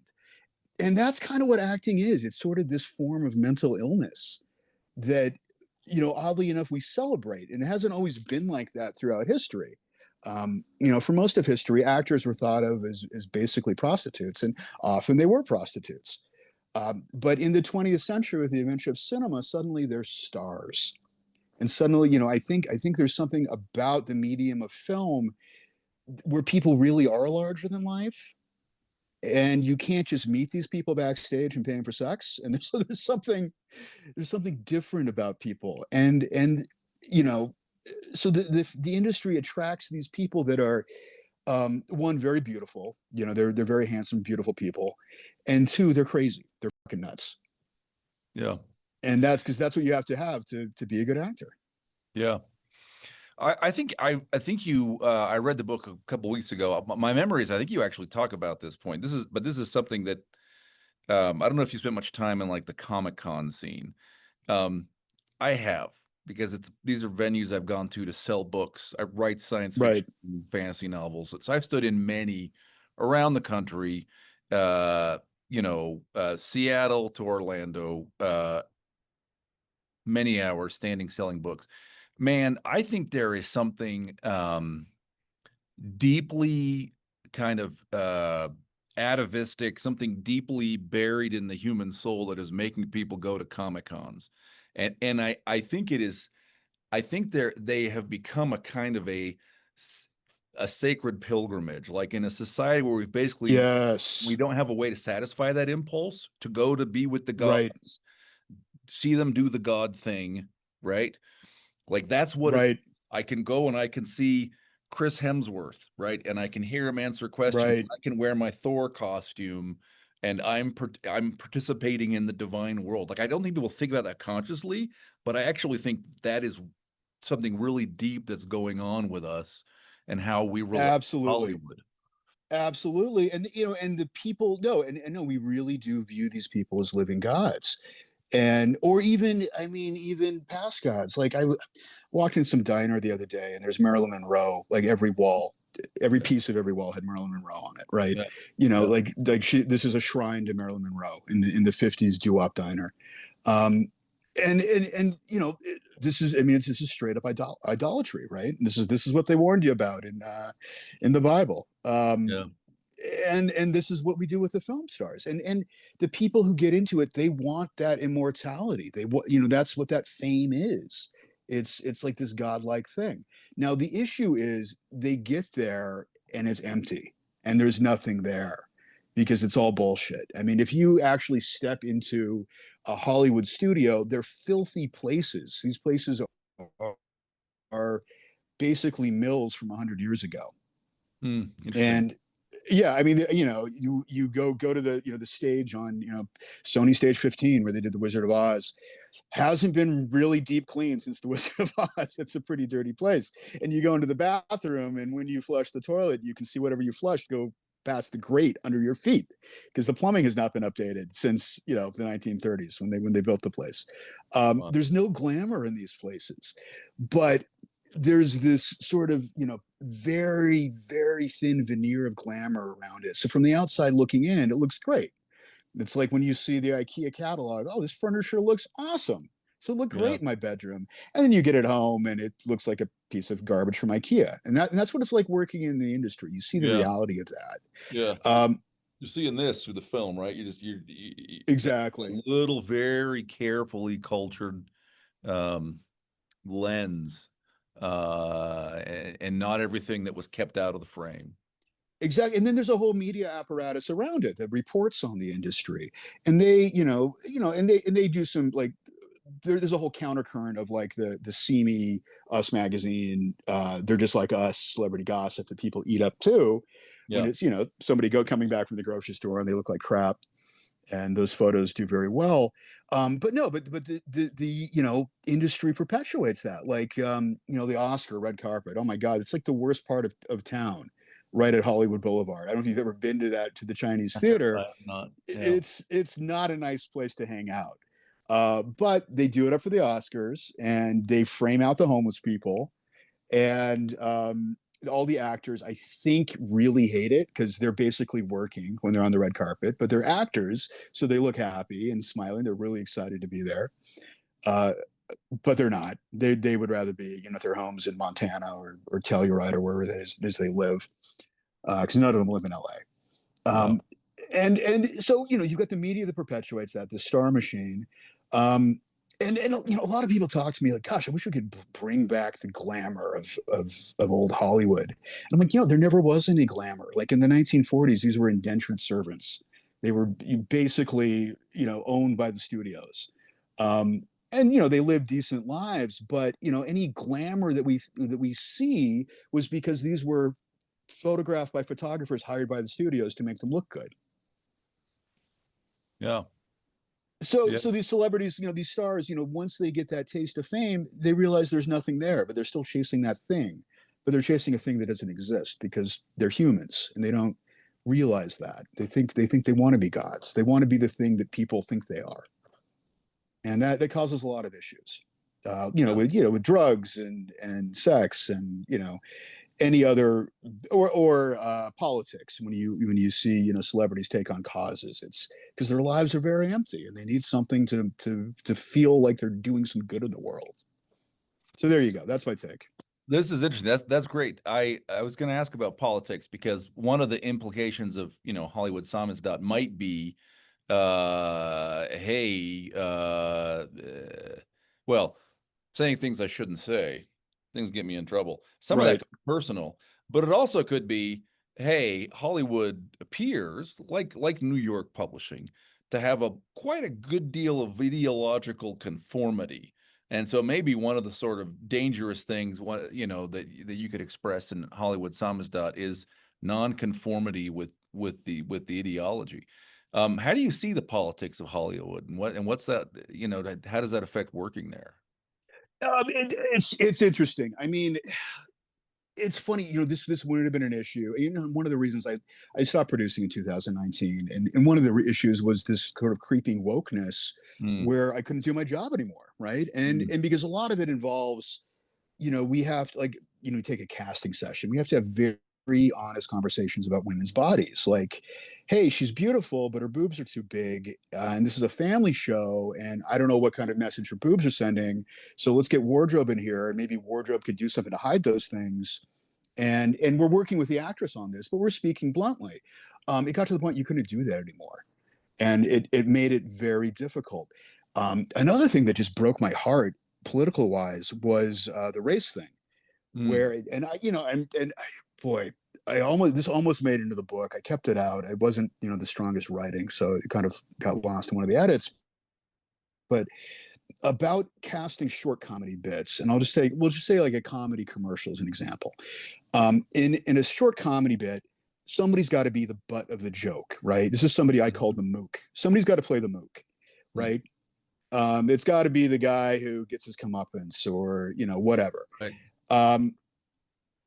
And that's kind of what acting is. It's sort of this form of mental illness that, oddly enough, we celebrate. And it hasn't always been like that throughout history. For most of history, actors were thought of as basically prostitutes, and often they were prostitutes. But in the 20th century, with the invention of cinema, suddenly they're stars. And suddenly, I think there's something about the medium of film where people really are larger than life, and you can't just meet these people backstage and pay them for sex. And so there's something different about people, and you know so the industry attracts these people that are, one, very beautiful. They're very handsome, beautiful people, and two, they're crazy, they're fucking nuts. Yeah. And that's because that's what you have to be a good actor. Yeah. I think you I read the book a couple weeks ago. My memory is I think you actually talk about this point. This is something that I don't know if you spent much time in like the Comic-Con scene. Um, I have, because these are venues I've gone to sell books. I write science Right. fiction, fantasy novels. So I've stood in many around the country, Seattle to Orlando, many hours standing selling books. Man, I think there is something deeply kind of atavistic, something deeply buried in the human soul that is making people go to Comic Cons. And I think it is, I think they have become a kind of a sacred pilgrimage, like in a society where we've basically, we Yes. don't have a way to satisfy that impulse to go to be with the Right. gods, see them do the god thing, right? Like that's what it, Right. I can go and I can see Chris Hemsworth, right? And I can hear him answer questions. Right. I can wear my Thor costume and I'm participating in the divine world. Like I don't think people think about that consciously, but I actually think that is something really deep that's going on with us and how we relate to Absolutely. Hollywood. Absolutely. And and the people no, and no, we really do view these people as living gods. And or even, I mean, even past gods. Like I walked in some diner the other day and there's Marilyn Monroe, like every wall, every Yeah. piece of every wall had Marilyn Monroe on it, right? Yeah. You know, Yeah. like she, this is a shrine to Marilyn Monroe in the 50s doo-wop diner. Um and you know, this is, I mean, this is straight up idolatry, right? And this is what they warned you about in the Bible. Yeah. And this is what we do with the film stars, and the people who get into it, they want that immortality. They want, you know, that's what that fame is. It's like this godlike thing. Now the issue is they get there and it's empty and there's nothing there because it's all bullshit. I mean, if you actually step into a Hollywood studio, they're filthy places. These places are basically mills from 100 years ago. Interesting. And yeah, I mean, you know, you go to the, you know, the stage on, you know, Sony Stage 15 where they did the Wizard of Oz, hasn't been really deep cleaned since the Wizard of Oz. It's a pretty dirty place. And you go into the bathroom, and when you flush the toilet, you can see whatever you flushed go past the grate under your feet because the plumbing has not been updated since, you know, the 1930s when they built the place. Wow. There's no glamour in these places, but there's this sort of, you know, very thin veneer of glamour around it. So from the outside looking in, it looks great. It's like when you see the IKEA catalog, oh, this furniture looks awesome. So it looked Yeah. great in my bedroom. And then you get it home and it looks like a piece of garbage from IKEA. And that's what it's like working in the industry. You see the Yeah. reality of that. Yeah. Um, You're seeing this through the film, right? That's exactly. a little very carefully cultured um, lens, and not everything that was kept out of the frame. Exactly. And then there's a whole media apparatus around it that reports on the industry. And they, and they do some like there's a whole countercurrent of like the seamy Us magazine. They're just like us, celebrity gossip that people eat up too. When Yeah. it's, you know, somebody coming back from the grocery store and they look like crap, and those photos do very well. But no, but the you know, industry perpetuates that. Like you know, the Oscar red carpet. Oh my God, it's like the worst part of town, right at Hollywood Boulevard. I don't know if you've ever been to that, to the Chinese I theater. have not. Yeah. It's not a nice place to hang out. But they do it up for the Oscars, and they frame out the homeless people, and all the actors, I think, really hate it because they're basically working when they're on the red carpet, but they're actors, so they look happy and smiling. They're really excited to be there, uh, but they're not. They would rather be, you know, at their homes in Montana or Telluride or wherever it is they live, because none of them live in LA. Yeah. And so, you know, you've got the media that perpetuates that, the star machine. Um, and you know, a lot of people talk to me like, gosh, I wish we could bring back the glamour of old Hollywood. And I'm like, you know, there never was any glamour. Like in the 1940s, these were indentured servants. They were basically, you know, owned by the studios. And you know, they lived decent lives, but you know, any glamour that we see was because these were photographed by photographers hired by the studios to make them look good. Yeah. So Yeah. so these celebrities, you know, these stars, you know, once they get that taste of fame, they realize there's nothing there, but they're still chasing that thing. But they're chasing a thing that doesn't exist because they're humans and they don't realize that. They think they want to be gods. They want to be the thing that people think they are. And that causes a lot of issues. You know, Yeah. with drugs and sex and, you know, any other or politics. When you see, you know, celebrities take on causes, it's because their lives are very empty and they need something to feel like they're doing some good in the world. So there you go. That's my take. This is interesting. That's great. I was going to ask about politics because one of the implications of, Hollywood Samizdat might be, hey, well, saying things I shouldn't say. Things get me in trouble. Some of that Right. could be personal, but it also could be, hey, Hollywood appears like New York publishing to have a quite a good deal of ideological conformity. And so maybe one of the sort of dangerous things, that you could express in Hollywood Samizdat is nonconformity with the ideology. How do you see the politics of Hollywood, and what's that? How does that affect working there? It's interesting. I mean, it's funny, this wouldn't have been an issue. One of the reasons I stopped producing in 2019, and one of the issues was this sort of creeping wokeness Mm, where I couldn't do my job anymore, right? And mm, and because a lot of it involves, we have to like, take a casting session. We have to have very honest conversations about women's bodies. Like, hey, she's beautiful, but her boobs are too big. And this is a family show. And I don't know what kind of message her boobs are sending. So let's get wardrobe in here. And maybe wardrobe could do something to hide those things. And we're working with the actress on this, but we're speaking bluntly. It got to the point you couldn't do that anymore. And it made it very difficult. Another thing that just broke my heart political wise was the race thing mm. where and I and boy I almost this almost made it into the book. I kept it out. It wasn't the strongest writing, so it kind of got lost in one of the edits. But about casting short comedy bits, and we'll just say like a comedy commercial as an example. In a short comedy bit, somebody's got to be the butt of the joke, right? This is somebody I called Mhm. the mook. Somebody's got to play the mook, Mm. right? It's got to be the guy who gets his comeuppance or whatever. Right. Um,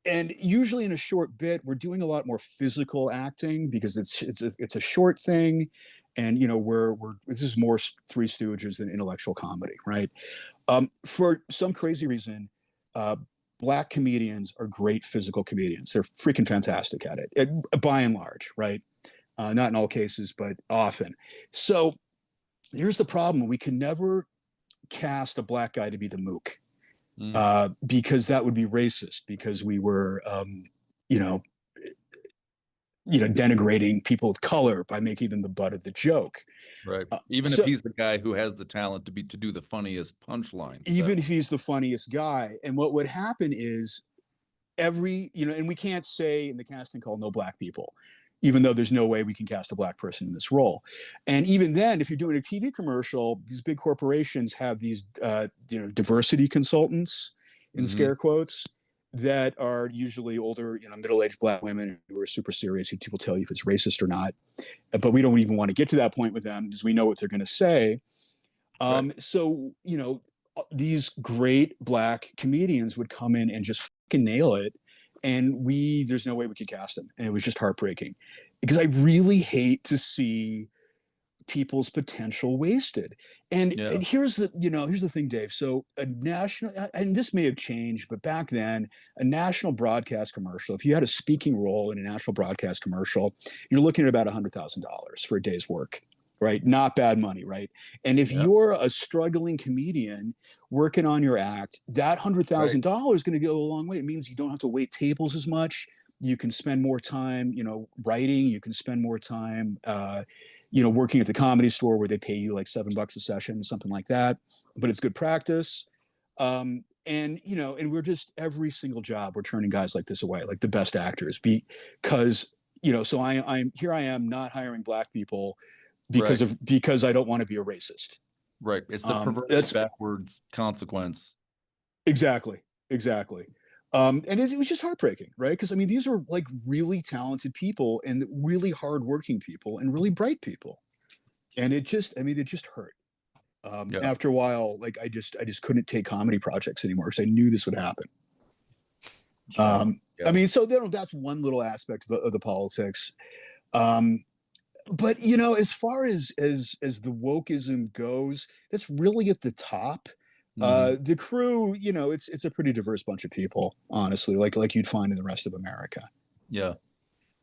and usually in a short bit, we're doing a lot more physical acting because it's a short thing, and we're this is more Three Stooges than intellectual comedy, right? For some crazy reason, uh, black comedians are great physical comedians. They're freaking fantastic at it, by and large, right? Not in all cases, but often. So here's the problem: we can never cast a black guy to be the mook Mm. because that would be racist because we were, you know, denigrating people of color by making them the butt of the joke. Right. Even if So he's the guy who has the talent to do the funniest punchlines. even if he's the funniest guy, and what would happen is and we can't say in the casting call no black people, even though there's no way we can cast a black person in this role. And even then, if you're doing a TV commercial, these big corporations have these diversity consultants in Hmm. scare quotes that are usually older, middle-aged black women who are super serious, who will tell you if it's racist or not. But we don't even want to get to that point with them because we know what they're going to say. Right. So these great black comedians would come in and just fucking nail it, and there's no way we could cast them, and it was just heartbreaking because I really hate to see people's potential wasted. And Yeah. here's the thing, Dave. So a national, and this may have changed, but back then, a national broadcast commercial, if you had a speaking role in a national broadcast commercial, you're looking at about $100,000 for a day's work, right? Not bad money, right? And if Yeah. you're a struggling comedian working on your act, that hundred Right. thousand dollars is going to go a long way. It means you don't have to wait tables as much. You can spend more time, writing. You can spend more time, working at the comedy store where they pay you like $7 a session, something like that. But it's good practice. And we're just every single job we're turning guys like this away, like the best actors, because so I'm here. I am not hiring black people Right. because I don't want to be a racist. Right. It's the perverted That's backwards consequence. exactly, exactly. And it was just heartbreaking, right? Because I mean, these are like really talented people and really hardworking people and really bright people, and it just hurt. Yeah. After a while, like I just couldn't take comedy projects anymore because I knew this would happen. Yeah. I Yeah. mean, so that's one little aspect of the politics. Um, but as far as the wokeism goes, that's really at the top. Hmm. The crew, it's a pretty diverse bunch of people, honestly, like you'd find in the rest of America. Yeah.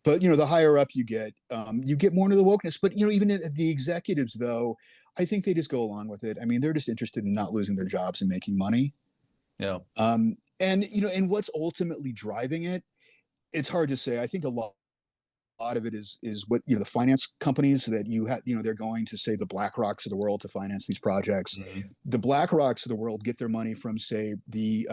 But the higher up you get more into the wokeness. But even the executives, though, I think they just go along with it. I mean, they're just interested in not losing their jobs and making money. Yeah. And and what's ultimately driving it, it's hard to say. I think a lot of it is what the finance companies that you have. They're going to, say, the Black Rocks of the world to finance these projects. Mhm. The Black Rocks of the world get their money from, say, the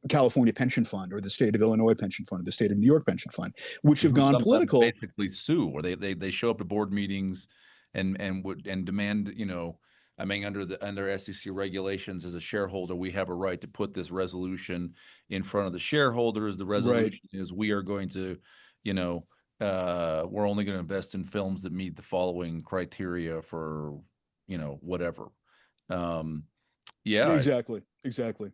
California Pension Fund, or the state of Illinois Pension Fund, or the state of New York Pension Fund, which have Who gone sometimes political. basically sue, or they show up to board meetings and demand, I mean, under SEC regulations, as a shareholder, we have a right to put this resolution in front of the shareholders. The Right. resolution is we are going to, we're only going to invest in films that meet the following criteria for, whatever. Um, yeah, Exactly. Exactly.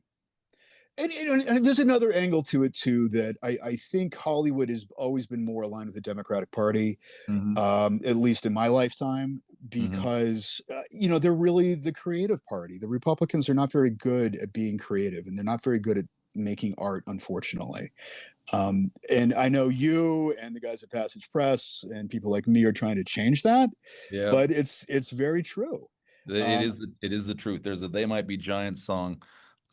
And there's another angle to it too, that I think Hollywood has always been more aligned with the Democratic Party, hmm at least in my lifetime, hmm because they're really the creative party. The Republicans are not very good at being creative, and they're not very good at making art, unfortunately. And I know you and the guys at Passage Press and people like me are trying to change that, yeah. but it's very true. It Um, is it is the truth. There's a "They Might Be Giants" song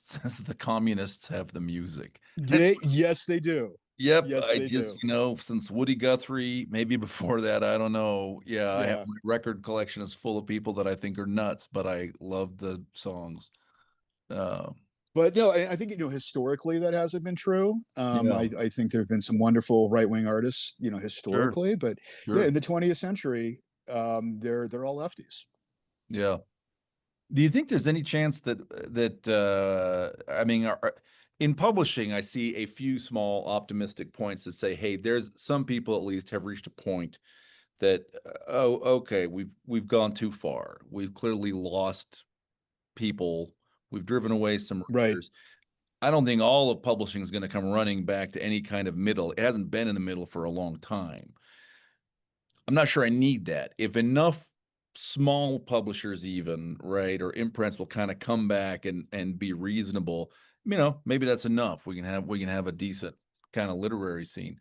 says the communists have the music. And yes, they do. yep, Yes, I they just, do. since Woody Guthrie, maybe before that, I don't know. Yeah, I have Yeah. my record collection is full of people that I think are nuts, but I love the songs. Uh, But no, I think historically that hasn't been true. yeah, I think there have been some wonderful right wing artists, sure, historically, but yeah, sure. in the 20th century, they're all lefties. Yeah. Do you think there's any chance I mean, in publishing, I see a few small optimistic points that say, hey, there's some people at least have reached a point that, oh, okay, we've gone too far. We've clearly lost people. We've driven away some Right. readers. I don't think all of publishing is going to come running back to any kind of middle. It hasn't been in the middle for a long time. I'm not sure I need that. If enough small publishers, even, right, or imprints will kind of come back and be reasonable, maybe that's enough. We can have a decent kind of literary scene.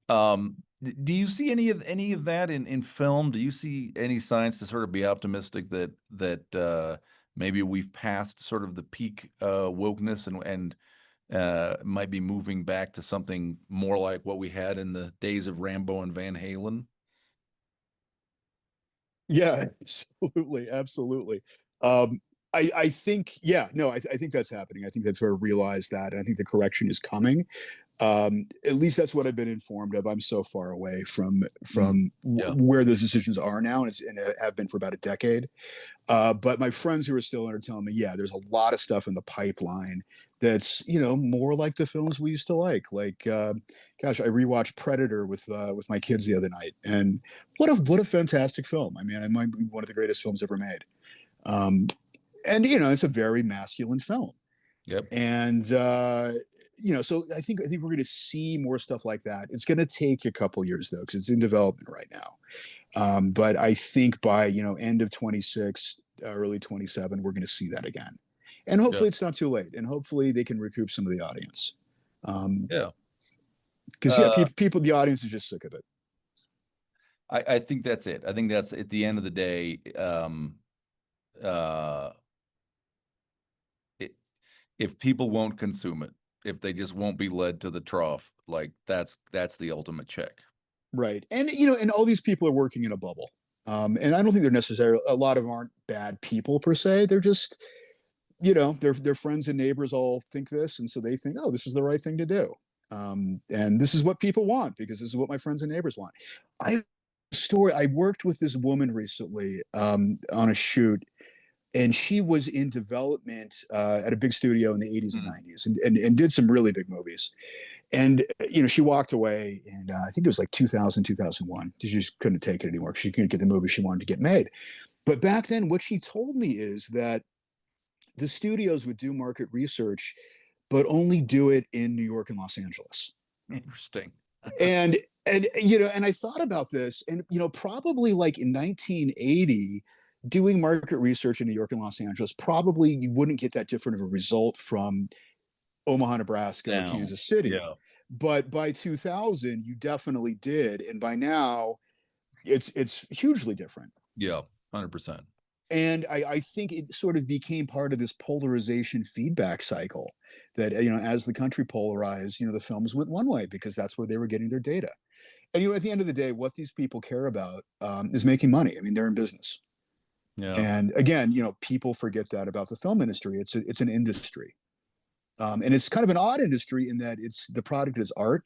Do you see any of that in film? Do you see any signs to sort of be optimistic that maybe we've passed sort of the peak wokeness and might be moving back to something more like what we had in the days of Rambo and Van Halen? Yeah, absolutely, absolutely. Um, I think, yeah, no, I think that's happening. I think they've sort of realized that, and I think the correction is coming. At least that's what I've been informed of. I'm so far away from Mm, yeah, where those decisions are now, and have been for about a decade. But my friends who are still in are telling me, yeah, there's a lot of stuff in the pipeline that's more like the films we used to like. Like, gosh, I rewatched Predator with my kids the other night, and what a fantastic film. I mean, it might be one of the greatest films ever made. Um, and it's a very masculine film, yep, and so I think we're going to see more stuff like that. It's going to take a couple years though, because it's in development right now. But I think by end of 26, early 27, we're going to see that again, and yeah, hopefully it's not too late, and hopefully they can recoup some of the audience. yeah. Because yeah, Uh, people, the audience is just sick of it. I think that's it. I think that's at the end of the day. Uh, it, if people won't consume it, if they just won't be led to the trough, like that's the ultimate check. Right. And and all these people are working in a bubble. And I don't think they're necessarily, a lot of them aren't bad people per se. They're just, their friends and neighbors all think this, and so they think, oh, this is the right thing to do. And this is what people want, because this is what my friends and neighbors want. I worked with this woman recently, on a shoot, and she was in development, at a big studio in the 80s and Mm, 90s, and did some really big movies. And she walked away, and I think it was like 2000, 2001. She just couldn't take it anymore. She couldn't get the movie she wanted to get made. But back then, what she told me is that the studios would do market research, but only do it in New York and Los Angeles. interesting. And I thought about this, and probably like in 1980, doing market research in New York and Los Angeles, probably you wouldn't get that different of a result from Omaha, Nebraska, or Now, Kansas City. yeah, But by 2000, you definitely did, and by now, it's hugely different. yeah, 100%. And I think it sort of became part of this polarization feedback cycle that, as the country polarized, the films went one way because that's where they were getting their data. And, at the end of the day, what these people care about is making money. I mean, they're in business. Yeah. And again, people forget that about the film industry. It's an industry. And it's kind of an odd industry in that the product is art.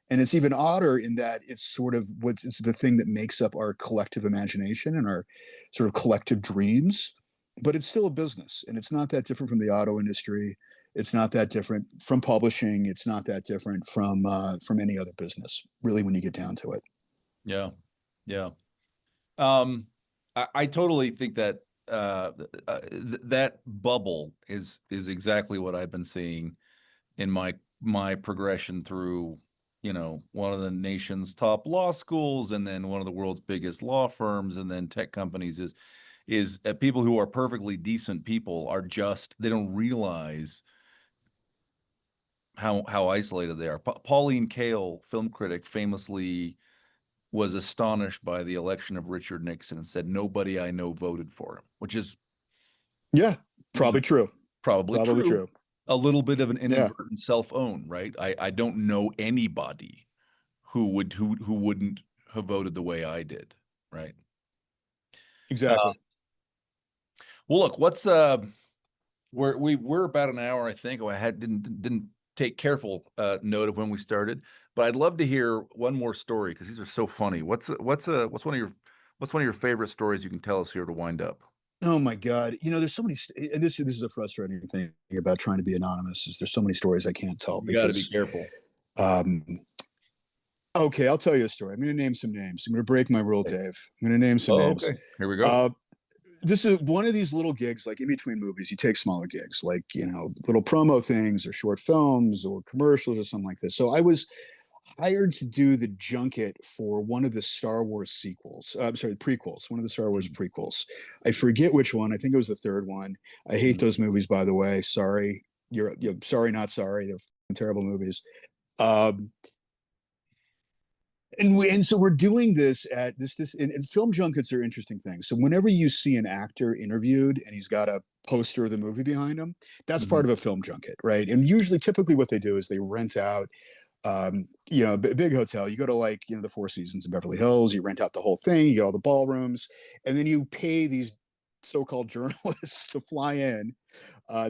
And it's even odder in that it's sort of it's the thing that makes up our collective imagination and our sort of collective dreams. But it's still a business, and it's not that different from the auto industry. It's not that different from publishing. It's not that different from any other business, really, when you get down to it. Yeah. Yeah. Um, I totally think that that bubble is exactly what I've been seeing in my progression through, one of the nation's top law schools, and then one of the world's biggest law firms, and then tech companies is people who are perfectly decent people are just they don't realize how isolated they are. Pauline Kael, film critic, famously was astonished by the election of Richard Nixon and said nobody I know voted for him, which is, Yeah, you know, probably true. probably Probably true. true. A little bit of an Yeah, inadvertent self-own, right? I don't know anybody who wouldn't have voted the way I did, right? Uh, exactly. well, look, what's we're about an hour, I think. Oh, I didn't take careful note of when we started, but I'd love to hear one more story because these are so funny. What's one of your favorite stories you can tell us here to wind up? Oh my God. There's so many, and this is a frustrating thing about trying to be anonymous is there's so many stories I can't tell You got to be because, careful. um, okay, I'll tell you a story. I'm going to name some names. I'm going to break my rule, Okay. Dave. I'm going to name some Oh, names. okay. Here we go. Uh, this is one of these little gigs, like in between movies, you take smaller gigs, like, little promo things or short films or commercials or something like this. So I was hired to do the junket for one of the Star Wars sequels. I'm sorry, prequels, one of the Star Wars Mm, prequels. I forget which one. I think it was the third one. I hate mm, those movies, by the way. Sorry. You're sorry, not sorry. They're terrible movies. Um, and so we're doing this at this and film junkets are interesting things. So whenever you see an actor interviewed and he's got a poster of the movie behind him, that's mhm, part of a film junket, right? And usually, typically, what they do is they rent out big hotel. You go to, like, the Four Seasons in Beverly Hills, you rent out the whole thing, you get all the ballrooms, and then you pay these so-called journalists to fly in.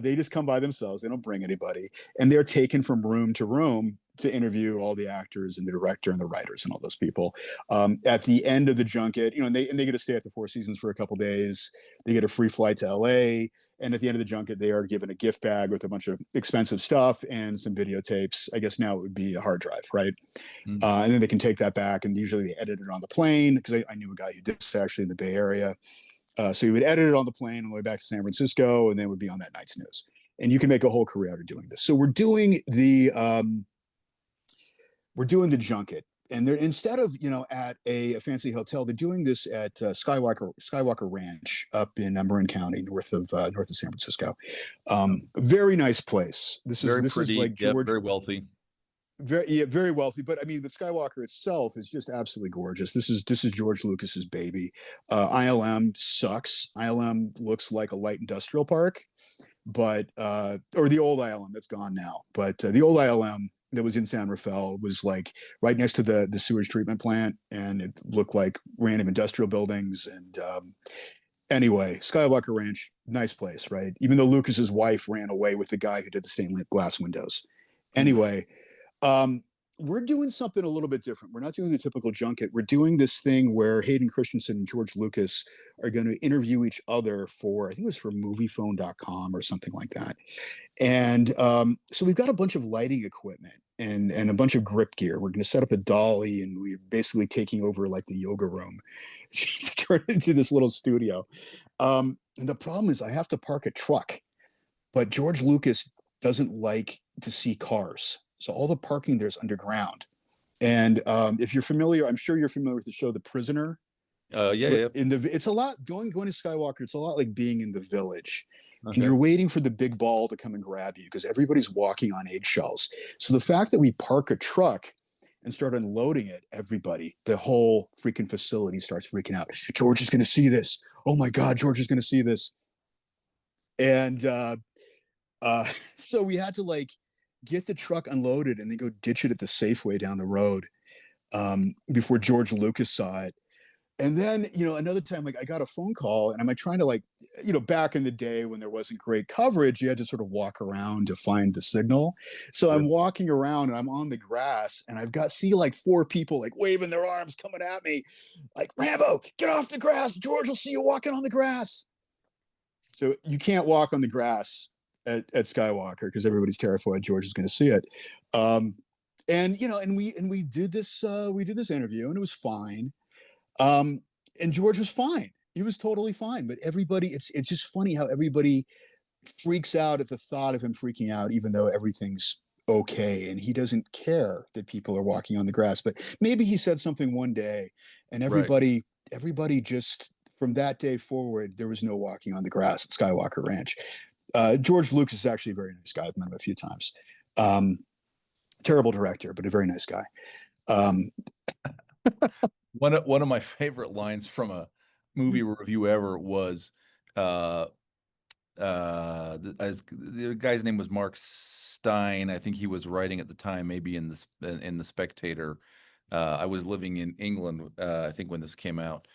They just come by themselves, they don't bring anybody, and they're taken from room to room to interview all the actors and the director and the writers and all those people. At the end of the junket, and they get to stay at the Four Seasons for a couple days. They get a free flight to LA, and at the end of the junket, they are given a gift bag with a bunch of expensive stuff and some videotapes. I guess now it would be a hard drive, right? mm, And then they can take that back, and usually they edit it on the plane because I knew a guy who did this actually in the Bay Area. So he would edit it on the plane on the way back to San Francisco, and then would be on that night's news. And you can make a whole career out of doing this. So we're doing the junket, and they're instead of at a fancy hotel, they're doing this at Skywalker Ranch up in Marin County, north of San Francisco. yeah. Very nice place. This is Very this is pretty. like Yep. George. Very wealthy. Very, yeah, very wealthy, but I mean, the Skywalker itself is just absolutely gorgeous. This is George Lucas's baby. ILM sucks. ILM looks like a light industrial park, but or the old ILM that's gone now. But the old ILM that was in San Rafael was like right next to the sewage treatment plant, and it looked like random industrial buildings. And anyway, Skywalker Ranch, nice place, right? Even though Lucas's wife ran away with the guy who did the stained glass windows. Oof. Anyway, um, we're doing something a little bit different. We're not doing the typical junket. We're doing this thing where Hayden Christensen and George Lucas are going to interview each other for, I think it was for moviefone.com or something like that. And so we've got a bunch of lighting equipment and a bunch of grip gear. We're going to set up a dolly, and we're basically taking over like the yoga room to turn it into this little studio. And the problem is I have to park a truck, but George Lucas doesn't like to see cars. So all the parking there is underground. And if you're familiar, I'm sure you're familiar with the show The Prisoner. Yeah, But yeah. it's a lot going to Skywalker. It's a lot like being in the village, and Okay. you're waiting for the big ball to come and grab you because everybody's walking on eggshells. So the fact that we park a truck and start unloading it, everybody, the whole freaking facility starts freaking out. George is going to see this. Oh my God, George is going to see this. And so we had to like get the truck unloaded and then go ditch it at the Safeway down the road before George Lucas saw it. And then, another time, like I got a phone call and I'm like trying to like, back in the day when there wasn't great coverage, you had to sort of walk around to find the signal. So Sure. I'm walking around and I'm on the grass and see like four people like waving their arms coming at me, like, Rambo, get off the grass. George will see you walking on the grass. So you can't walk on the grass at Skywalker because everybody's terrified George is going to see it. And we did this interview and it was fine. Um, and George was fine. He was totally fine. But everybody, it's just funny how everybody freaks out at the thought of him freaking out, even though everything's okay, and he doesn't care that people are walking on the grass. But maybe he said something one day, and Right. everybody just from that day forward, there was no walking on the grass at Skywalker Ranch. George Lucas is actually a very nice guy. I've met him a few times. Terrible director, but a very nice guy. Um, One of my favorite lines from a movie review ever was the guy's name was Mark Stein. I think he was writing at the time, maybe in the Spectator. I was living in England, I think, when this came out.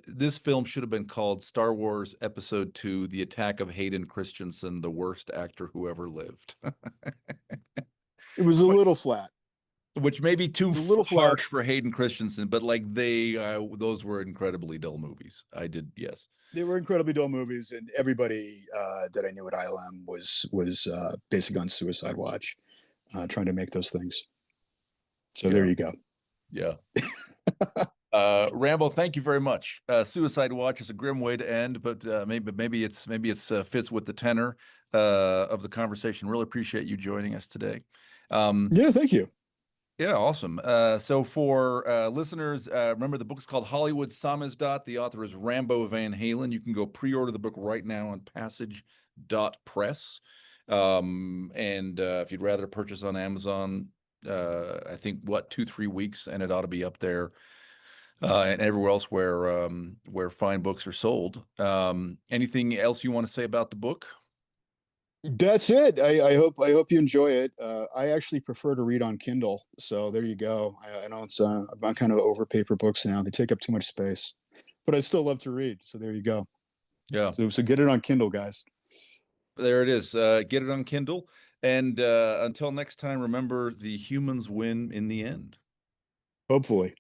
This film should have been called Star Wars Episode 2: The Attack of Hayden Christensen, the worst actor who ever lived. it was a little flat. Which may be too It's a little flat. harsh for Hayden Christensen, but like those were incredibly dull movies. I did, yes. They were incredibly dull movies, and everybody that I knew at ILM was basically on suicide watch, trying to make those things. So Yeah, there you go. yeah. Rambo, thank you very much. Suicide Watch is a grim way to end, but maybe it's fits with the tenor of the conversation. Really appreciate you joining us today. Yeah, thank you. Yeah, awesome. So for listeners, remember the book is called Hollywood Samizdat. The author is Rambo Van Halen. You can go pre-order the book right now on passage.press. And if you'd rather purchase on Amazon, I think 2-3 weeks, and it ought to be up there and everywhere else where fine books are sold. Anything else you want to say about the book? That's it. I hope you enjoy it. I actually prefer to read on Kindle, so there you go. I know I'm kind of over paper books now. They take up too much space, but I still love to read. So there you go. Yeah. So get it on Kindle, guys. There it is. Get it on Kindle. And until next time, remember, the humans win in the end. Hopefully.